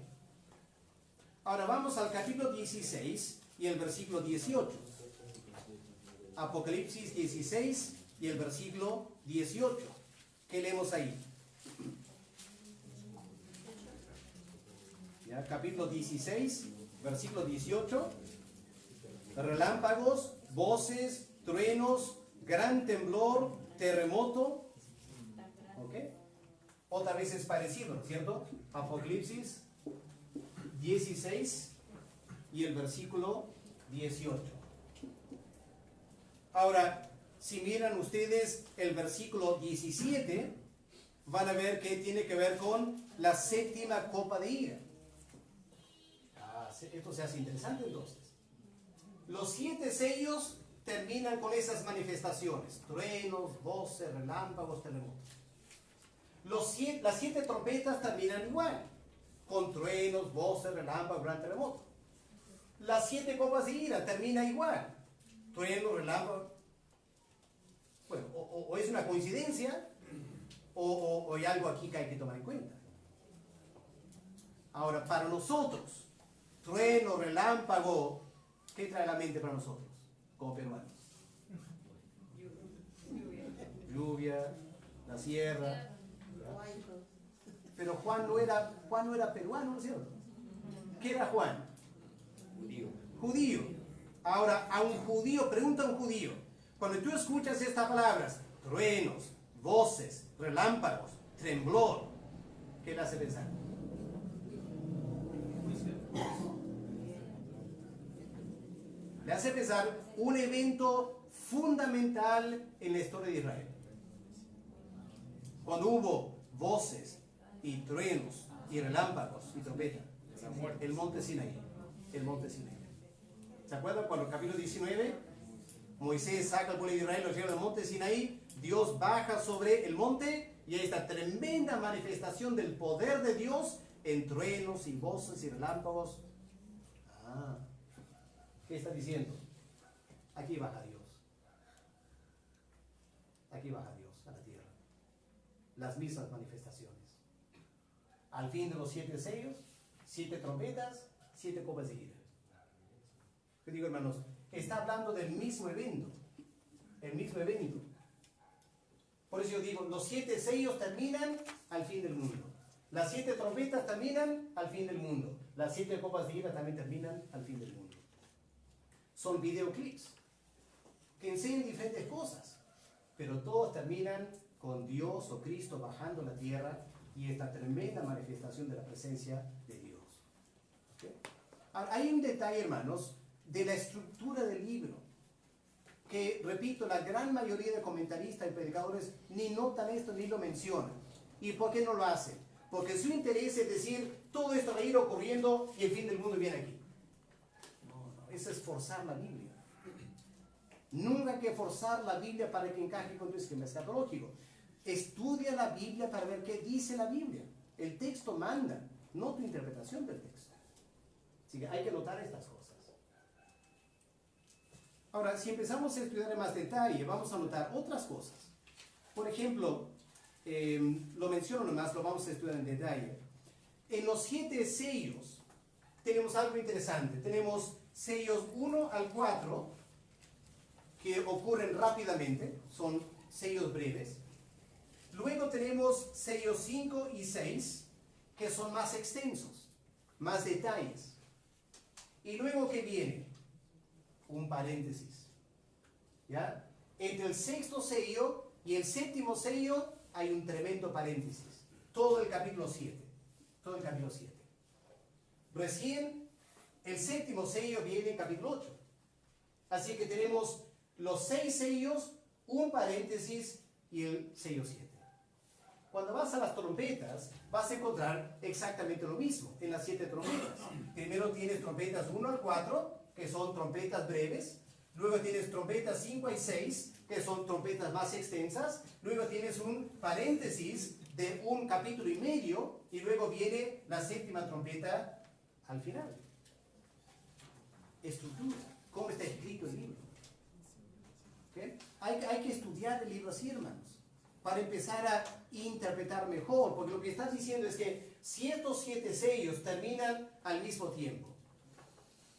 Ahora vamos al capítulo 16 y el versículo 18. Apocalipsis 16 y el versículo 18. ¿Qué leemos ahí? ¿Ya? Capítulo 16, versículo 18. Relámpagos, voces, truenos, gran temblor, terremoto. ¿Ok? Otra vez es parecido, ¿cierto? Apocalipsis 16 y el versículo 18. Ahora, si miran ustedes el versículo 17, van a ver que tiene que ver con la 7ª copa de ira. Esto se hace interesante entonces. Los 7 sellos terminan con esas manifestaciones: truenos, voces, relámpagos, terremotos. Las 7 trompetas terminan igual, con truenos, voces, relámpagos, gran terremoto. Las 7 copas de ira termina igual, truenos, relámpagos. Bueno, o es una coincidencia, o hay algo aquí que hay que tomar en cuenta. Ahora, para nosotros, trueno, relámpago, ¿qué trae a la mente para nosotros, como peruanos? Lluvia, la sierra. Pero Juan no era peruano, ¿no es cierto? ¿Qué era Juan? Judío. Ahora, a un judío, pregunta a un judío, cuando tú escuchas estas palabras, truenos, voces, relámpagos, temblor, ¿qué le hace pensar? Le hace pensar un evento fundamental en la historia de Israel. Cuando hubo voces y truenos y relámpagos y trompeta, el monte Sinaí. El monte Sinaí. ¿Se acuerdan cuando en el capítulo 19 Moisés saca al pueblo de Israel, lo lleva al monte Sinaí? Dios baja sobre el monte y hay esta tremenda manifestación del poder de Dios en truenos y voces y relámpagos. ¿Qué está diciendo? Aquí baja Dios. Aquí baja Dios a la tierra. Las mismas manifestaciones. Al fin de los 7 sellos, 7 trompetas, 7 copas de ira. Yo digo, hermanos, está hablando del mismo evento. El mismo evento. Por eso yo digo, los 7 sellos terminan al fin del mundo. Las 7 trompetas terminan al fin del mundo. Las 7 copas de ira también terminan al fin del mundo. Son videoclips que enseñan diferentes cosas, pero todos terminan con Dios o Cristo bajando a la tierra y esta tremenda manifestación de la presencia de Dios. ¿Okay? Ahora, hay un detalle, hermanos, de la estructura del libro, que, repito, la gran mayoría de comentaristas y predicadores ni notan esto ni lo mencionan. ¿Y por qué no lo hacen? Porque su interés es decir, todo esto va a ir ocurriendo y el fin del mundo viene aquí. No, eso es forzar la Biblia. Nunca hay que forzar la Biblia para que encaje con tu esquema escatológico. Estudia la Biblia para ver qué dice la Biblia. El texto manda, no tu interpretación del texto. Así que hay que notar estas cosas. Ahora, si empezamos a estudiar en más detalle, vamos a notar otras cosas. Por ejemplo, lo menciono nomás, lo vamos a estudiar en detalle. En los 7 sellos tenemos algo interesante. Tenemos sellos 1 al 4 que ocurren rápidamente, son sellos breves. Luego tenemos sellos 5 y 6 que son más extensos, más detalles. Y luego, ¿qué viene? Un paréntesis. ¿Ya? Entre el 6.º sello y el 7.º sello hay un tremendo paréntesis. Todo el capítulo 7. Todo el capítulo 7. Recién el 7.º sello viene en capítulo 8. Así que tenemos los 6 sellos, un paréntesis y el sello 7. Cuando vas a las trompetas, vas a encontrar exactamente lo mismo en las 7 trompetas. Primero tienes trompetas 1 al 4, que son trompetas breves. Luego tienes trompetas 5 y 6, que son trompetas más extensas. Luego tienes un paréntesis de un capítulo y medio. Y luego viene la 7ª trompeta al final. Estructura. ¿Cómo está escrito el libro? ¿Okay? Hay que estudiar el libro así, hermanos, para empezar a interpretar mejor, porque lo que estás diciendo es que si estos 7 sellos terminan al mismo tiempo,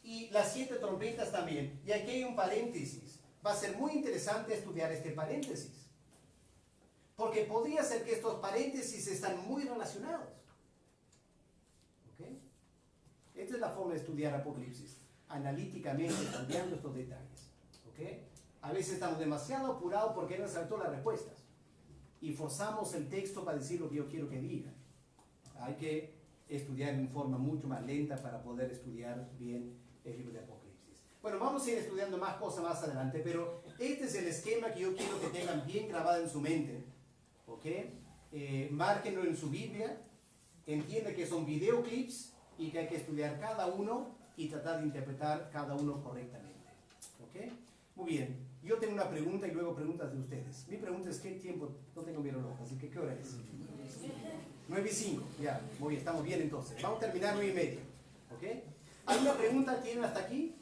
y las 7 trompetas también, y aquí hay un paréntesis, va a ser muy interesante estudiar este paréntesis, porque podría ser que estos paréntesis están muy relacionados. ¿Ok? Esta es la forma de estudiar Apocalipsis, analíticamente, estudiando estos detalles. ¿Ok? A veces estamos demasiado apurados porque no saber todas las respuestas y forzamos el texto para decir lo que yo quiero que diga. Hay que estudiar en forma mucho más lenta para poder estudiar bien el libro de Apocalipsis. Bueno, vamos a ir estudiando más cosas más adelante, pero este es el esquema que yo quiero que tengan bien grabado en su mente. ¿Ok? Márquenlo en su Biblia, entiendan que son videoclips y que hay que estudiar cada uno y tratar de interpretar cada uno correctamente. ¿Ok? Muy bien. Yo tengo una pregunta y luego preguntas de ustedes. Mi pregunta es: ¿qué tiempo? No tengo mi reloj, así que ¿qué hora es? 9:05. Ya, muy bien, estamos bien entonces. Vamos a terminar 9:30. ¿Ok? ¿Alguna pregunta tienen hasta aquí?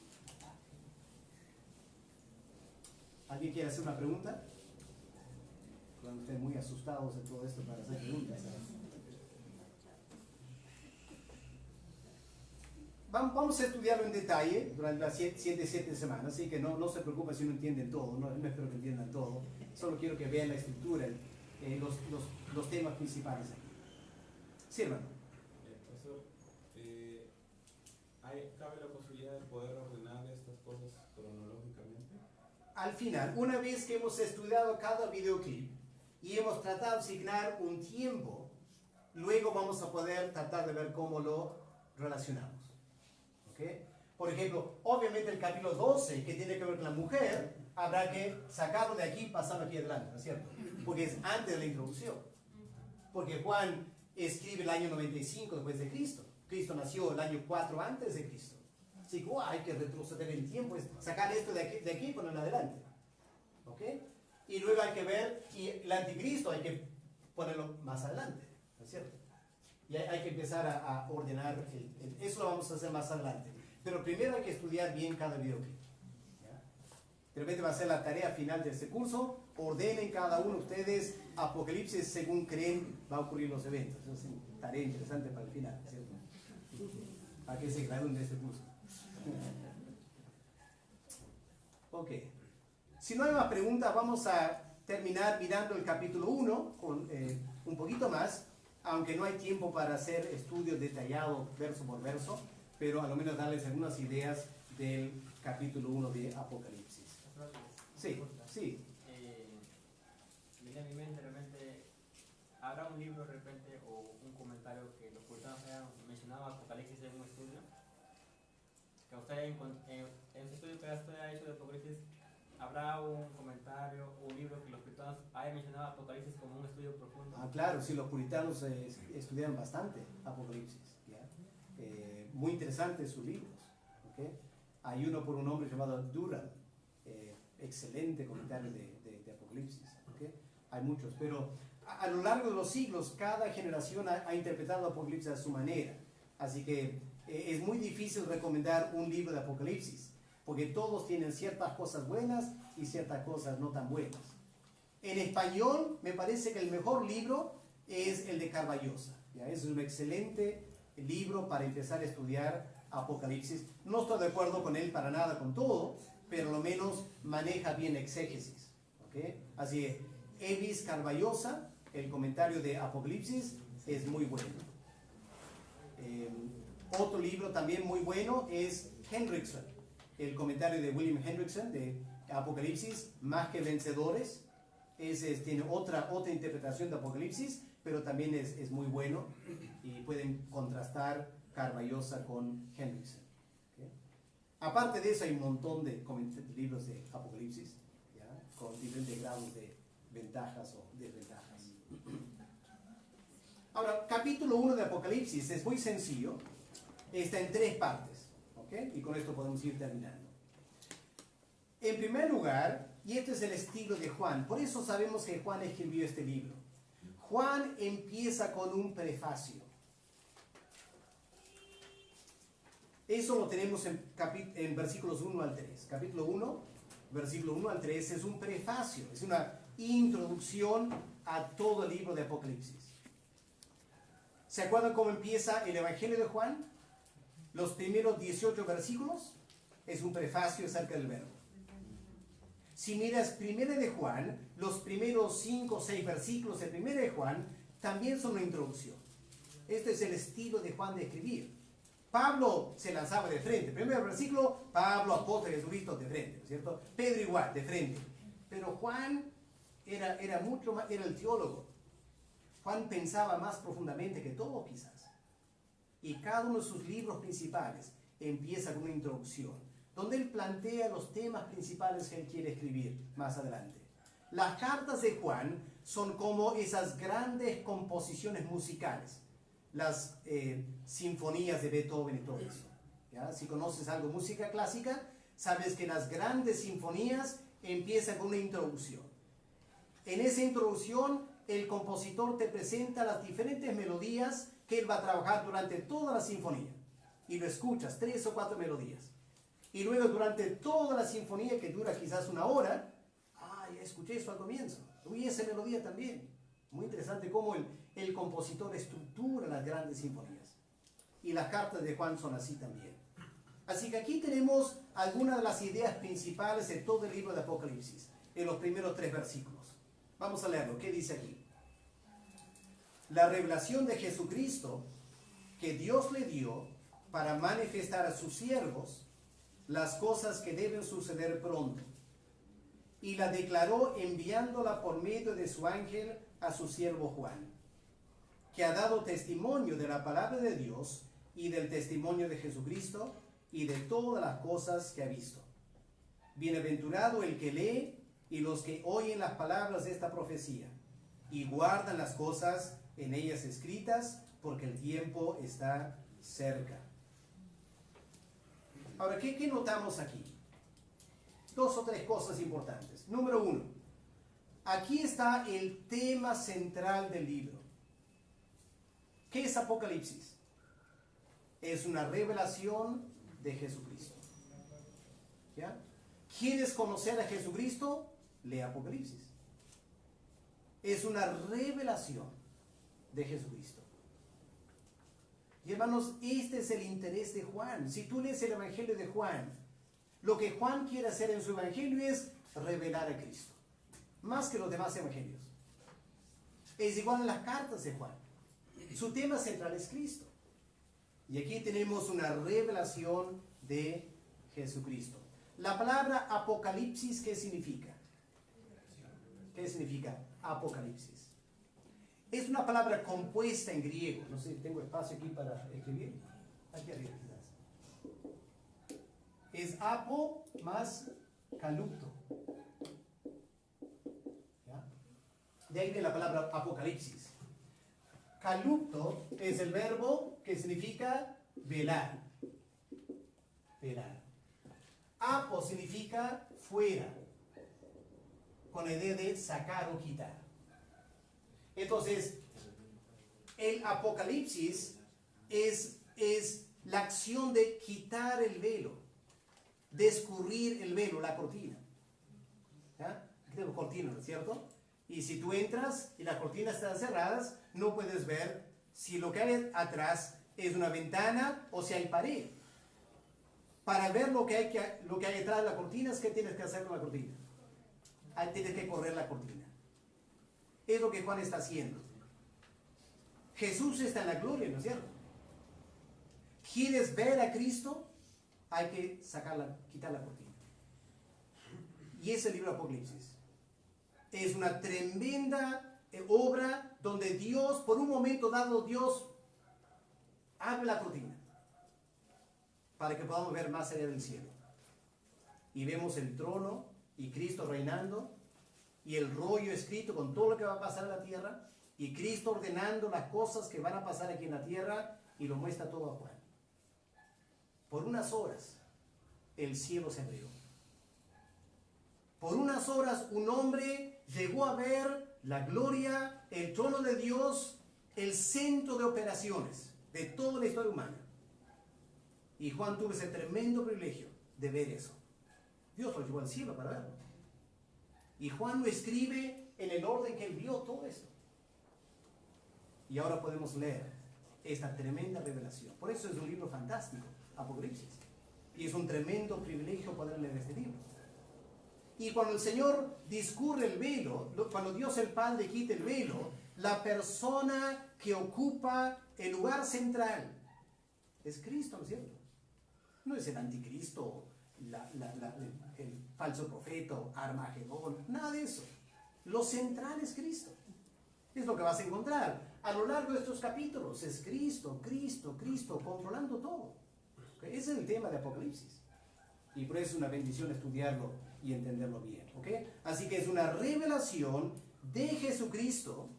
¿Alguien quiere hacer una pregunta? Cuando estén muy asustados de todo esto para hacer preguntas. Vamos a estudiarlo en detalle durante las 7 semanas, así que no se preocupen si no entienden todo, no espero que entiendan todo, solo quiero que vean la estructura, los temas principales aquí. Sí, hermano. Profesor, ¿cabe la posibilidad de poder ordenar estas cosas cronológicamente? Al final, una vez que hemos estudiado cada videoclip y hemos tratado de asignar un tiempo, luego vamos a poder tratar de ver cómo lo relacionamos. ¿Okay? Por ejemplo, obviamente el capítulo 12, que tiene que ver con la mujer, habrá que sacarlo de aquí y pasarlo aquí adelante, ¿no es cierto? Porque es antes de la introducción. Porque Juan escribe el año 95 después de Cristo. Cristo nació el año 4 antes de Cristo. Así que hay que retroceder el tiempo, es sacar esto de aquí y ponerlo adelante. ¿Ok? Y luego hay que ver, y el anticristo hay que ponerlo más adelante, ¿no es cierto? Y hay que empezar a ordenar, eso lo vamos a hacer más adelante. Pero primero hay que estudiar bien cada videoclip. ¿Ya? De repente va a ser la tarea final de este curso. Ordenen cada uno de ustedes Apocalipsis según creen va a ocurrir los eventos. Eso es una tarea interesante para el final, ¿cierto? Para que se gradúen de este curso. Ok. Si no hay más preguntas, vamos a terminar mirando el capítulo 1 con un poquito más. Aunque no hay tiempo para hacer estudios detallados verso por verso, pero a lo menos darles algunas ideas del capítulo 1 de Apocalipsis. Sí, sí. Viene a mi mente de repente, habrá un libro de repente o un comentario que los puritanos hayan mencionado Apocalipsis en un estudio, que usted en su estudio que usted ha hecho de Apocalipsis, ¿habrá un comentario o un libro que los puritanos hayan mencionado Apocalipsis como un estudio profundo? Ah, claro, sí, los puritanos estudiaron bastante Apocalipsis. ¿Ya? Muy interesantes sus libros. ¿Okay? Hay uno por un hombre llamado Durham, excelente comentario de Apocalipsis. ¿Okay? Hay muchos, pero a lo largo de los siglos, cada generación ha interpretado Apocalipsis a su manera. Así que es muy difícil recomendar un libro de Apocalipsis, porque todos tienen ciertas cosas buenas y ciertas cosas no tan buenas. En español, me parece que el mejor libro es el de Carballosa. ¿Ya? Es un excelente libro para empezar a estudiar Apocalipsis. No estoy de acuerdo con él para nada con todo, pero lo menos maneja bien exégesis. ¿Okay? Así es, Evis Carballosa, el comentario de Apocalipsis, es muy bueno. Otro libro también muy bueno es Hendrickson, el comentario de William Hendrickson de Apocalipsis, Más que Vencedores. Tiene otra interpretación de Apocalipsis, pero también es muy bueno y pueden contrastar Carballosa con Hendrickson. ¿Okay? Aparte de eso hay un montón de libros de Apocalipsis, ¿ya? Con diferentes grados de ventajas o desventajas. Ahora, capítulo 1 de Apocalipsis es muy sencillo, está en 3 partes, ¿okay? Y con esto podemos ir terminando. En primer lugar, y este es el estilo de Juan, por eso sabemos que Juan escribió este libro. Juan empieza con un prefacio. Eso lo tenemos en versículos 1 al 3. Capítulo 1, versículo 1 al 3 es un prefacio, es una introducción a todo el libro de Apocalipsis. ¿Se acuerdan cómo empieza el Evangelio de Juan? Los primeros 18 versículos es un prefacio acerca del verbo. Si miras Primera de Juan, los primeros 5 o 6 versículos de Primera de Juan también son una introducción. Este es el estilo de Juan de escribir. Pablo se lanzaba de frente. Primer versículo, Pablo, apóstol de Jesucristo, de frente, ¿no es cierto? Pedro igual, de frente. Pero Juan era mucho más, era el teólogo. Juan pensaba más profundamente que todo, quizás. Y cada uno de sus libros principales empieza con una introducción, donde él plantea los temas principales que él quiere escribir más adelante. Las cartas de Juan son como esas grandes composiciones musicales, las sinfonías de Beethoven y todo eso. ¿Ya? Si conoces algo de música clásica, sabes que las grandes sinfonías empiezan con una introducción. En esa introducción, el compositor te presenta las diferentes melodías que él va a trabajar durante toda la sinfonía. Y lo escuchas, 3 o 4 melodías. Y luego durante toda la sinfonía, que dura quizás 1 hora, ya escuché eso al comienzo. Uy, esa melodía también. Muy interesante cómo el compositor estructura las grandes sinfonías. Y las cartas de Juan son así también. Así que aquí tenemos algunas de las ideas principales de todo el libro de Apocalipsis, en los primeros 3 versículos. Vamos a leerlo. ¿Qué dice aquí? La revelación de Jesucristo que Dios le dio para manifestar a sus siervos las cosas que deben suceder pronto. Y la declaró enviándola por medio de su ángel a su siervo Juan, que ha dado testimonio de la palabra de Dios y del testimonio de Jesucristo y de todas las cosas que ha visto. Bienaventurado el que lee y los que oyen las palabras de esta profecía y guardan las cosas en ellas escritas, porque el tiempo está cerca. Ahora, ¿qué notamos aquí? 2 o 3 cosas importantes. Número 1, aquí está el tema central del libro. ¿Qué es Apocalipsis? Es una revelación de Jesucristo. ¿Ya? ¿Quieres conocer a Jesucristo? Lee Apocalipsis. Es una revelación de Jesucristo. Y hermanos, este es el interés de Juan. Si tú lees el Evangelio de Juan, lo que Juan quiere hacer en su Evangelio es revelar a Cristo, más que los demás Evangelios. Es igual en las cartas de Juan. Su tema central es Cristo. Y aquí tenemos una revelación de Jesucristo. La palabra Apocalipsis, ¿qué significa? ¿Qué significa Apocalipsis? Es una palabra compuesta en griego. No sé si tengo espacio aquí para escribir. Aquí arriba quizás. Es apo más calupto. ¿Ya? De ahí viene la palabra Apocalipsis. Calupto es el verbo que significa velar. Velar. Apo significa fuera, con la idea de sacar o quitar. Entonces, el Apocalipsis es la acción de quitar el velo, descubrir el velo, la cortina. ¿Ya? Aquí tengo cortina, ¿no es cierto? Y si tú entras y las cortinas están cerradas, no puedes ver si lo que hay atrás es una ventana o si hay pared. Para ver lo que hay detrás de la cortina, ¿qué tienes que hacer con la cortina? Ahí tienes que correr la cortina. Es lo que Juan está haciendo. Jesús está en la gloria, ¿no es cierto? ¿Quieres ver a Cristo? Hay que quitar la cortina. Y ese libro de Apocalipsis es una tremenda obra donde Dios, por un momento dado, Dios abre la cortina para que podamos ver más allá del cielo. Y vemos el trono y Cristo reinando y el rollo escrito con todo lo que va a pasar en la tierra y Cristo ordenando las cosas que van a pasar aquí en la tierra y lo muestra todo a Juan. Por unas horas el cielo se abrió. Por unas horas un hombre llegó a ver la gloria, el trono de Dios, el centro de operaciones de toda la historia humana. Y Juan tuvo ese tremendo privilegio de ver eso. Dios lo llevó al cielo para verlo. Y Juan lo escribe en el orden que él vio todo esto. Y ahora podemos leer esta tremenda revelación. Por eso es un libro fantástico, Apocalipsis. Y es un tremendo privilegio poder leer este libro. Y cuando el Señor discurre el velo, cuando Dios el Padre quita el velo, la persona que ocupa el lugar central es Cristo, ¿no es cierto? No es el anticristo, el falso profeta, Armagedón, nada de eso. Lo central es Cristo. Es lo que vas a encontrar a lo largo de estos capítulos. Es Cristo, Cristo, Cristo, controlando todo. ¿Okay? Ese es el tema de Apocalipsis. Y por eso es una bendición estudiarlo y entenderlo bien. ¿Okay? Así que es una revelación de Jesucristo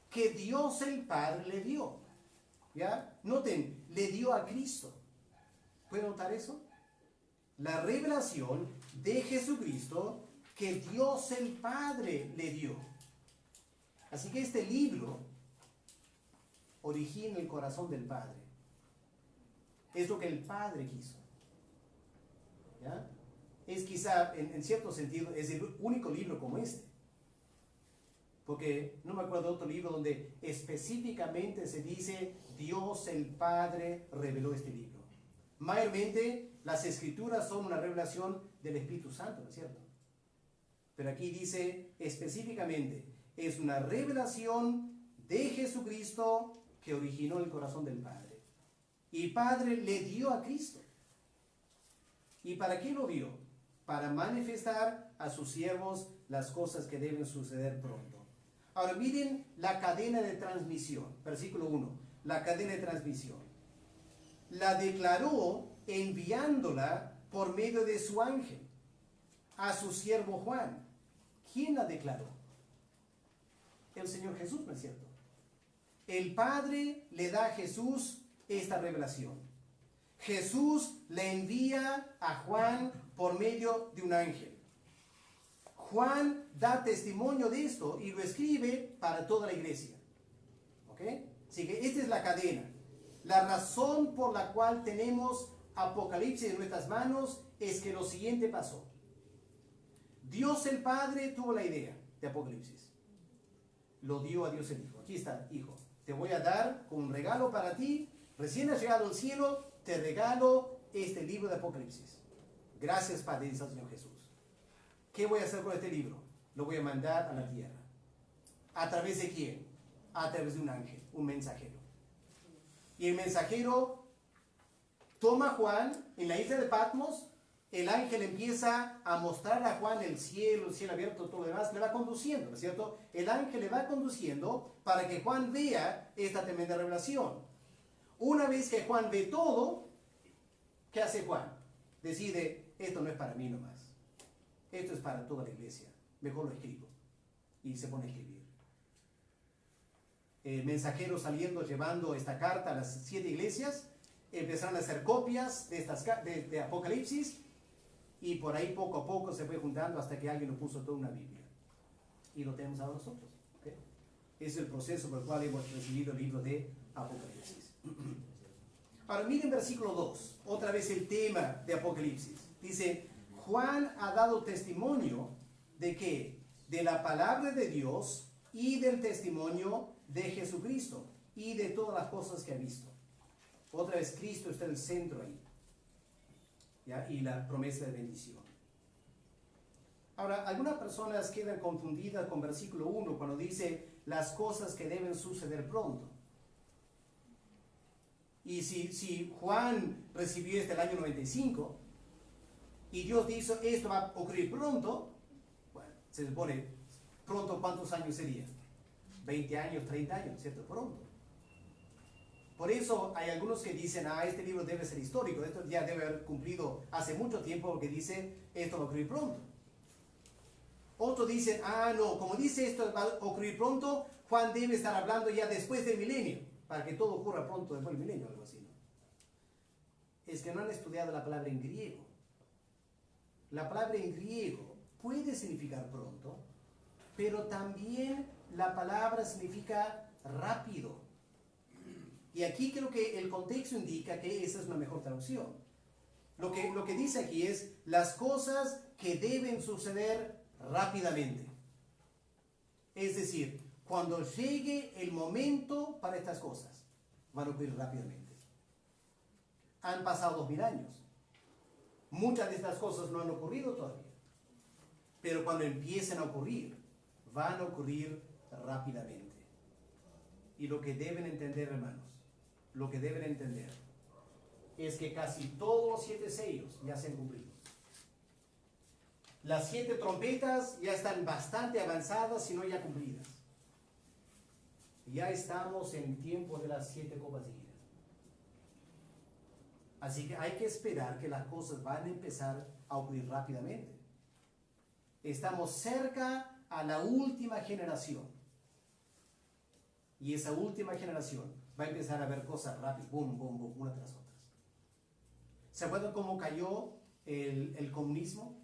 que Dios el Padre le dio. ¿Ya? Noten, le dio a Cristo. ¿Pueden notar eso? La revelación de Jesucristo que Dios el Padre le dio. Así que este libro origina el corazón del Padre. Es lo que el Padre quiso. ¿Ya? Es quizá, en cierto sentido, es el único libro como este. Porque no me acuerdo de otro libro donde específicamente se dice Dios el Padre reveló este libro. Mayormente las escrituras son una revelación del Espíritu Santo, ¿no es cierto? Pero aquí dice específicamente, es una revelación de Jesucristo que originó el corazón del Padre. Y Padre le dio a Cristo. ¿Y para qué lo dio? Para manifestar a sus siervos las cosas que deben suceder pronto. Ahora miren la cadena de transmisión. Versículo 1. La cadena de transmisión. La declaró enviándola por medio de su ángel a su siervo Juan. ¿Quién la declaró? El Señor Jesús, ¿no es cierto? El Padre le da a Jesús esta revelación. Jesús le envía a Juan por medio de un ángel. Juan da testimonio de esto y lo escribe para toda la iglesia. ¿Ok? Así que esta es la cadena. La razón por la cual tenemos Apocalipsis en nuestras manos es que lo siguiente pasó. Dios el Padre tuvo la idea de Apocalipsis. Lo dio a Dios el Hijo. Aquí está, Hijo. Te voy a dar como un regalo para ti. Recién has llegado al cielo, te regalo este libro de Apocalipsis. Gracias, Padre, dice el Señor Jesús. ¿Qué voy a hacer con este libro? Lo voy a mandar a la tierra. ¿A través de quién? A través de un ángel, un mensajero. Y el mensajero toma a Juan en la isla de Patmos. El ángel empieza a mostrar a Juan el cielo abierto, todo lo demás. Le va conduciendo, ¿no es cierto? El ángel le va conduciendo para que Juan vea esta tremenda revelación. Una vez que Juan ve todo, ¿qué hace Juan? Decide, esto no es para mí nomás. Esto es para toda la iglesia. Mejor lo escribo. Y se pone a escribir. Mensajeros saliendo llevando esta carta a las 7 iglesias, empezaron a hacer copias de Apocalipsis, y por ahí poco a poco se fue juntando hasta que alguien lo puso toda una Biblia. Y lo tenemos ahora nosotros. ¿Okay? Es el proceso por el cual hemos recibido el libro de Apocalipsis. Ahora miren versículo 2, otra vez el tema de Apocalipsis. Dice, Juan ha dado testimonio de que de la palabra de Dios y del testimonio de Jesucristo y de todas las cosas que ha visto. Otra vez, Cristo está en el centro ahí, ¿ya? Y la promesa de bendición. Ahora, algunas personas quedan confundidas con versículo 1 cuando dice las cosas que deben suceder pronto. Y si Juan recibió el año 95 y Dios dijo esto va a ocurrir pronto, bueno, se supone pronto, ¿cuántos años sería? 20 años, 30 años, ¿cierto? Pronto. Por eso hay algunos que dicen, este libro debe ser histórico, esto ya debe haber cumplido hace mucho tiempo, porque dice esto va a ocurrir pronto. Otros dicen, no, como dice esto va a ocurrir pronto, Juan debe estar hablando ya después del milenio, para que todo ocurra pronto después del milenio, algo así, ¿no? Es que no han estudiado la palabra en griego. La palabra en griego puede significar pronto, pero también la palabra significa rápido. Y aquí creo que el contexto indica que esa es una mejor traducción. Lo que dice aquí es las cosas que deben suceder rápidamente. Es decir, cuando llegue el momento para estas cosas, van a ocurrir rápidamente. Han pasado 2000 años. Muchas de estas cosas no han ocurrido todavía. Pero cuando empiecen a ocurrir, van a ocurrir rápidamente. Y lo que deben entender, hermanos, lo que deben entender es que casi todos los 7 sellos ya se han cumplido. Las 7 trompetas ya están bastante avanzadas, si no ya cumplidas. Ya estamos en el tiempo de las 7 copas de ira. Así que hay que esperar que las cosas van a empezar a ocurrir rápidamente. Estamos cerca a la última generación. Y esa última generación va a empezar a ver cosas rápidas, boom, boom, boom, una tras otra. ¿Se acuerdan cómo cayó el comunismo?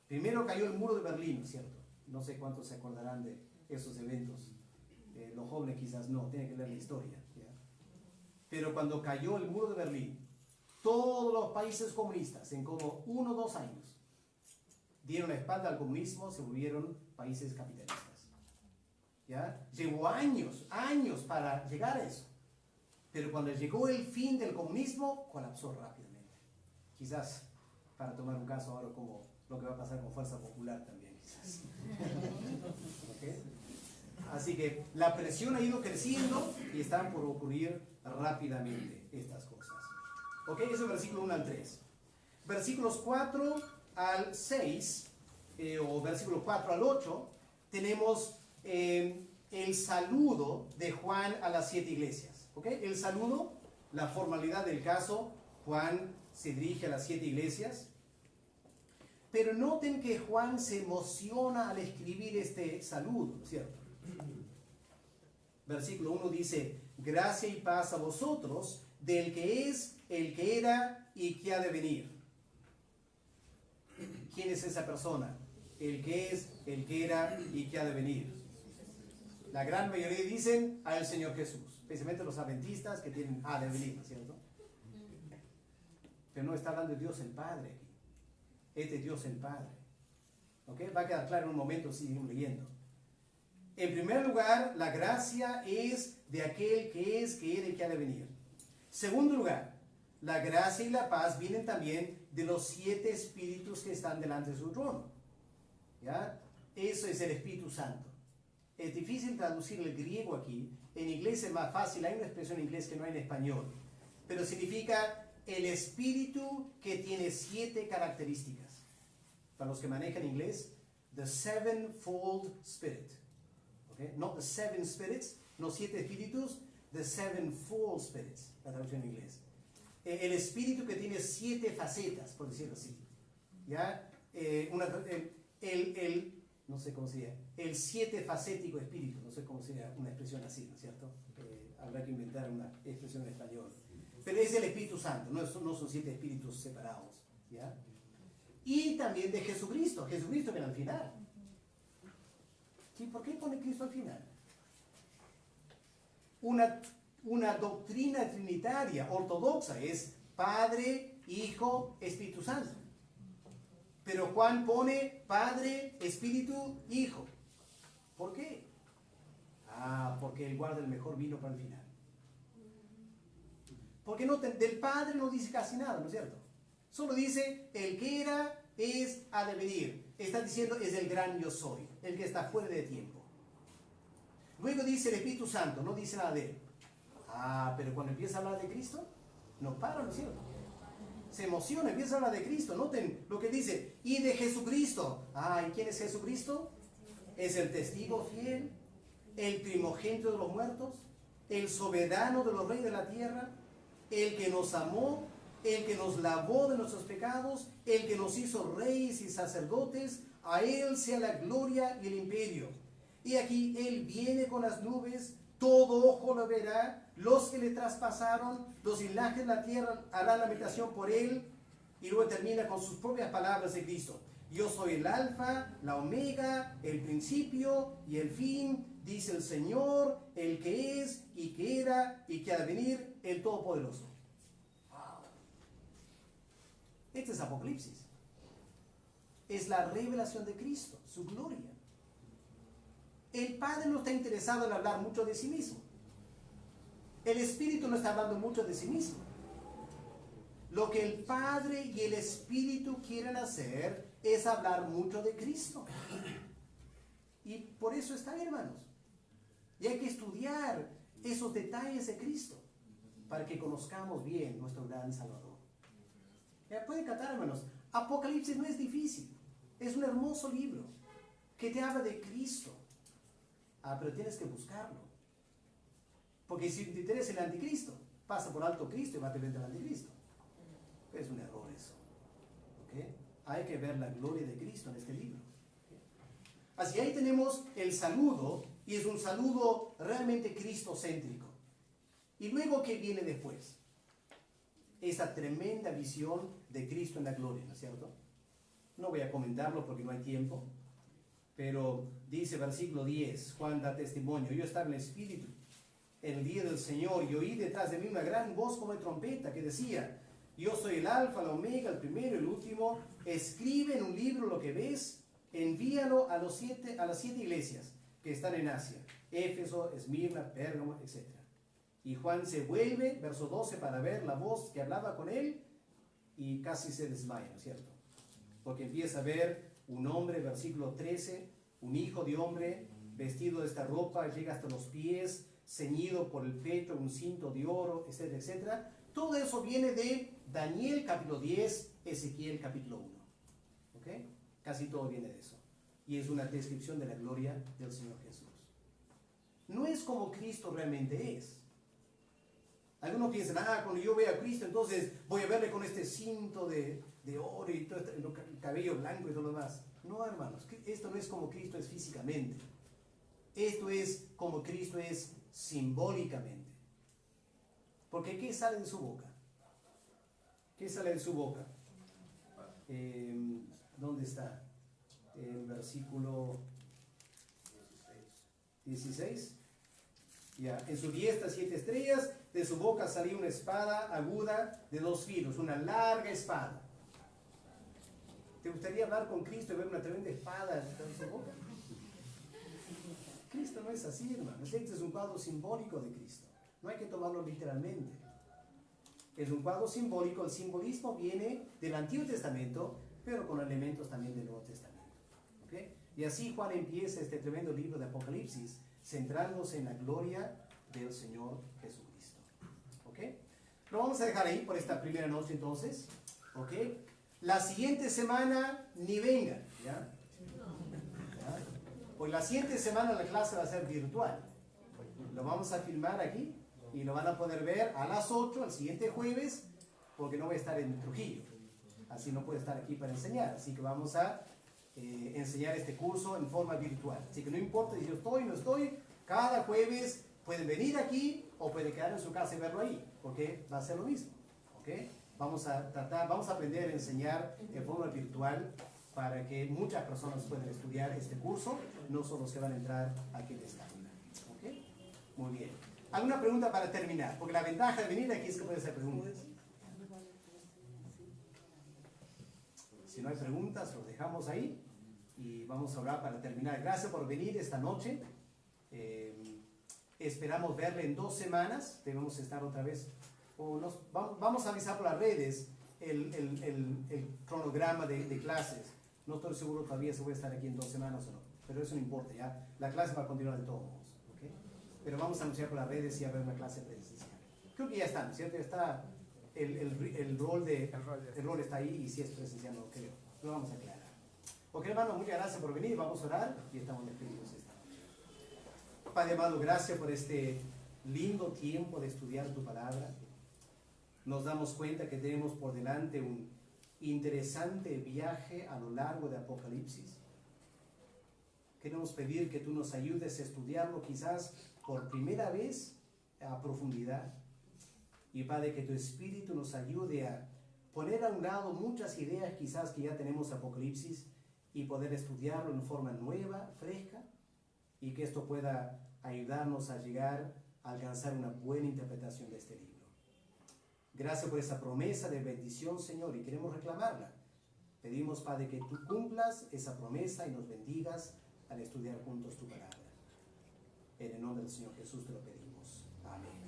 Primero cayó el muro de Berlín, ¿cierto? No sé cuántos se acordarán de esos eventos. Los jóvenes quizás no, tienen que leer la historia, ¿ya? Pero cuando cayó el muro de Berlín, todos los países comunistas en como 1 o 2 años dieron la espalda al comunismo, se volvieron países capitalistas. ¿Ya? Llevó años para llegar a eso. Pero cuando llegó el fin del comunismo, colapsó rápidamente. Quizás, para tomar un caso ahora como lo que va a pasar con Fuerza Popular también, quizás. ¿Okay? Así que la presión ha ido creciendo y están por ocurrir rápidamente estas cosas. ¿Ok? Eso es el versículo 1 al 3. Versículos 4 al 6, o versículos 4 al 8, tenemos el saludo de Juan a las 7 iglesias. ¿Ok? El saludo, la formalidad del caso, Juan se dirige a las 7 iglesias. Pero noten que Juan se emociona al escribir este saludo, ¿cierto? Versículo 1 dice, gracia y paz a vosotros, del que es, el que era y que ha de venir. ¿Quién es esa persona? El que es, el que era y que ha de venir. La gran mayoría dicen al Señor Jesús, especialmente los adventistas que tienen ha de venir, ¿cierto? Pero no está hablando de Dios el Padre aquí. Este es Dios el Padre. ¿Ok? Va a quedar claro en un momento si seguimos leyendo. En primer lugar, la gracia es de aquel que es, que era y que ha de venir. Segundo lugar, la gracia y la paz vienen también de los 7 espíritus que están delante de su trono. ¿Ya? Eso es el Espíritu Santo. Es difícil traducir el griego aquí. En inglés es más fácil. Hay una expresión en inglés que no hay en español. Pero significa el espíritu que tiene 7 características. Para los que manejan inglés, the sevenfold spirit. Okay? Not the 7 spirits, no 7 espíritus, the sevenfold spirits, la traducción en inglés. El espíritu que tiene 7 facetas, por decirlo así. ¿Ya? No sé cómo sería, el 7 facético espíritu, no sé cómo sería una expresión así, ¿no es cierto? Habrá que inventar una expresión en español. Pero es el Espíritu Santo, no son 7 espíritus separados, ¿ya? Y también de Jesucristo viene al final. ¿Sí? ¿Por qué pone Cristo al final? Una doctrina trinitaria ortodoxa es Padre, Hijo, Espíritu Santo. Pero Juan pone Padre, Espíritu, Hijo. ¿Por qué? Porque él guarda el mejor vino para el final. Porque del Padre no dice casi nada, ¿no es cierto? Solo dice, el que era, es, ha de venir. Está diciendo, es el gran yo soy, el que está fuera de tiempo. Luego dice el Espíritu Santo, no dice nada de él. Pero cuando empieza a hablar de Cristo, no para, ¿no es cierto? Se emociona, empieza a hablar de Cristo. Noten lo que dice, y de Jesucristo. ¿Y quién es Jesucristo? Es el testigo fiel, el primogénito de los muertos, el soberano de los reyes de la tierra, el que nos amó, el que nos lavó de nuestros pecados, el que nos hizo reyes y sacerdotes. A él sea la gloria y el imperio. Y aquí él viene con las nubes, todo ojo lo verá, los que le traspasaron, los linajes de la tierra harán lamentación por él. Y luego termina con sus propias palabras de Cristo. Yo soy el alfa, la omega, el principio y el fin, dice el Señor, el que es y que era y que ha de venir, el Todopoderoso. Wow. Este es Apocalipsis. Es la revelación de Cristo, su gloria. El Padre no está interesado en hablar mucho de sí mismo. El Espíritu no está hablando mucho de sí mismo. Lo que el Padre y el Espíritu quieren hacer es hablar mucho de Cristo. Y por eso está, hermanos. Y hay que estudiar esos detalles de Cristo para que conozcamos bien nuestro gran Salvador. Pueden cantar, hermanos. Apocalipsis no es difícil. Es un hermoso libro que te habla de Cristo. Pero tienes que buscarlo. Porque si te interesa el anticristo, pasa por alto Cristo y va a tener el anticristo. Es un error eso. ¿Okay? Hay que ver la gloria de Cristo en este libro. ¿Okay? Así ahí tenemos el saludo, y es un saludo realmente cristocéntrico. Y luego, ¿qué viene después? Esa tremenda visión de Cristo en la gloria, ¿no es cierto? No voy a comentarlo porque no hay tiempo. Pero dice versículo 10, Juan da testimonio, yo estaba en el Espíritu en el día del Señor y oí detrás de mí una gran voz como de trompeta que decía, yo soy el alfa, la omega, el primero y el último, escribe en un libro lo que ves, envíalo a las 7 iglesias que están en Asia, Éfeso, Esmirna, Pérgamo, etc. Y Juan se vuelve, verso 12, para ver la voz que hablaba con él y casi se desmaya, ¿no es cierto? Porque empieza a ver un hombre, versículo 13, un hijo de hombre, vestido de esta ropa, llega hasta los pies, ceñido por el pecho, un cinto de oro, etcétera, etcétera. Todo eso viene de Daniel capítulo 10, Ezequiel capítulo 1. ¿Ok? Casi todo viene de eso. Y es una descripción de la gloria del Señor Jesús. No es como Cristo realmente es. Algunos piensan, cuando yo vea a Cristo, entonces voy a verle con este cinto de oro y todo el cabello blanco y todo lo demás. No, hermanos, esto no es como Cristo es físicamente. Esto es como Cristo es simbólicamente. Porque ¿qué sale de su boca? ¿Qué sale de su boca? ¿Dónde está? El versículo 16. Ya, en su diestra 7 estrellas, de su boca salía una espada aguda de 2 filos, una larga espada. ¿Te gustaría hablar con Cristo y ver una tremenda espada en su boca? Cristo no es así, hermanos. Este es un cuadro simbólico de Cristo. No hay que tomarlo literalmente. Es un cuadro simbólico. El simbolismo viene del Antiguo Testamento, pero con elementos también del Nuevo Testamento. ¿Okay? Y así Juan empieza este tremendo libro de Apocalipsis, centrándose en la gloria del Señor Jesucristo. ¿Ok? Lo vamos a dejar ahí por esta primera noche entonces. ¿Ok? La siguiente semana ni vengan. ¿Ya? Pues la siguiente semana la clase va a ser virtual. Lo vamos a filmar aquí y lo van a poder ver a las 8 el siguiente jueves, porque no voy a estar en Trujillo. Así no puedo estar aquí para enseñar. Así que vamos a enseñar este curso en forma virtual. Así que no importa si yo estoy o no estoy, cada jueves pueden venir aquí o pueden quedar en su casa y verlo ahí, porque va a ser lo mismo. ¿Okay? Vamos a aprender a enseñar en forma virtual para que muchas personas puedan estudiar este curso, no solo los que van a entrar aquí en esta aula. ¿Okay? Muy bien. ¿Alguna pregunta para terminar? Porque la ventaja de venir aquí es que pueden hacer preguntas. Si no hay preguntas, los dejamos ahí y vamos a orar para terminar. Gracias por venir esta noche. Esperamos verle en 2 semanas. Debemos estar otra vez. Vamos a avisar por las redes el cronograma de clases. No estoy seguro todavía si voy a estar aquí en 2 semanas o no, pero eso no importa, ya. La clase va a continuar de todos modos, ¿ok? Pero vamos a anunciar por las redes si va a haber una clase presencial. Creo que ya está, ¿cierto? Ya está el rol está ahí y si es presencial no creo. Lo vamos a aclarar. Ok, hermano, muchas gracias por venir. Vamos a orar y estamos despedidos esta noche. Padre amado, gracias por este lindo tiempo de estudiar tu palabra. Nos damos cuenta que tenemos por delante un interesante viaje a lo largo de Apocalipsis. Queremos pedir que tú nos ayudes a estudiarlo quizás por primera vez a profundidad. Y Padre, que tu Espíritu nos ayude a poner a un lado muchas ideas quizás que ya tenemos Apocalipsis y poder estudiarlo en forma nueva, fresca, y que esto pueda ayudarnos a llegar a alcanzar una buena interpretación de este libro. Gracias por esa promesa de bendición, Señor, y queremos reclamarla. Pedimos, Padre, que tú cumplas esa promesa y nos bendigas al estudiar juntos tu palabra. En el nombre del Señor Jesús te lo pedimos. Amén.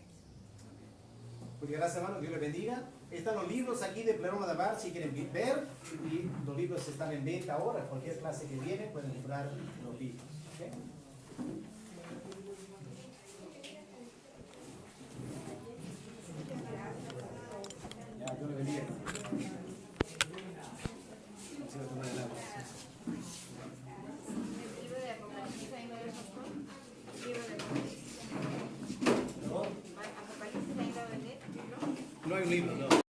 Muchas gracias, hermano. Dios les bendiga. Están los libros aquí de Pleroma de Bar si quieren ver. Y los libros están en venta ahora. Cualquier clase que viene pueden comprar los libros. ¿Okay? Ya, Dios les bendiga. El libro de Apocalipsis, ahí no vemos, ¿no? El libro de Apocalipsis. ¿No? Apocalipsis, ahí lo vende, ¿no? No hay un libro, no.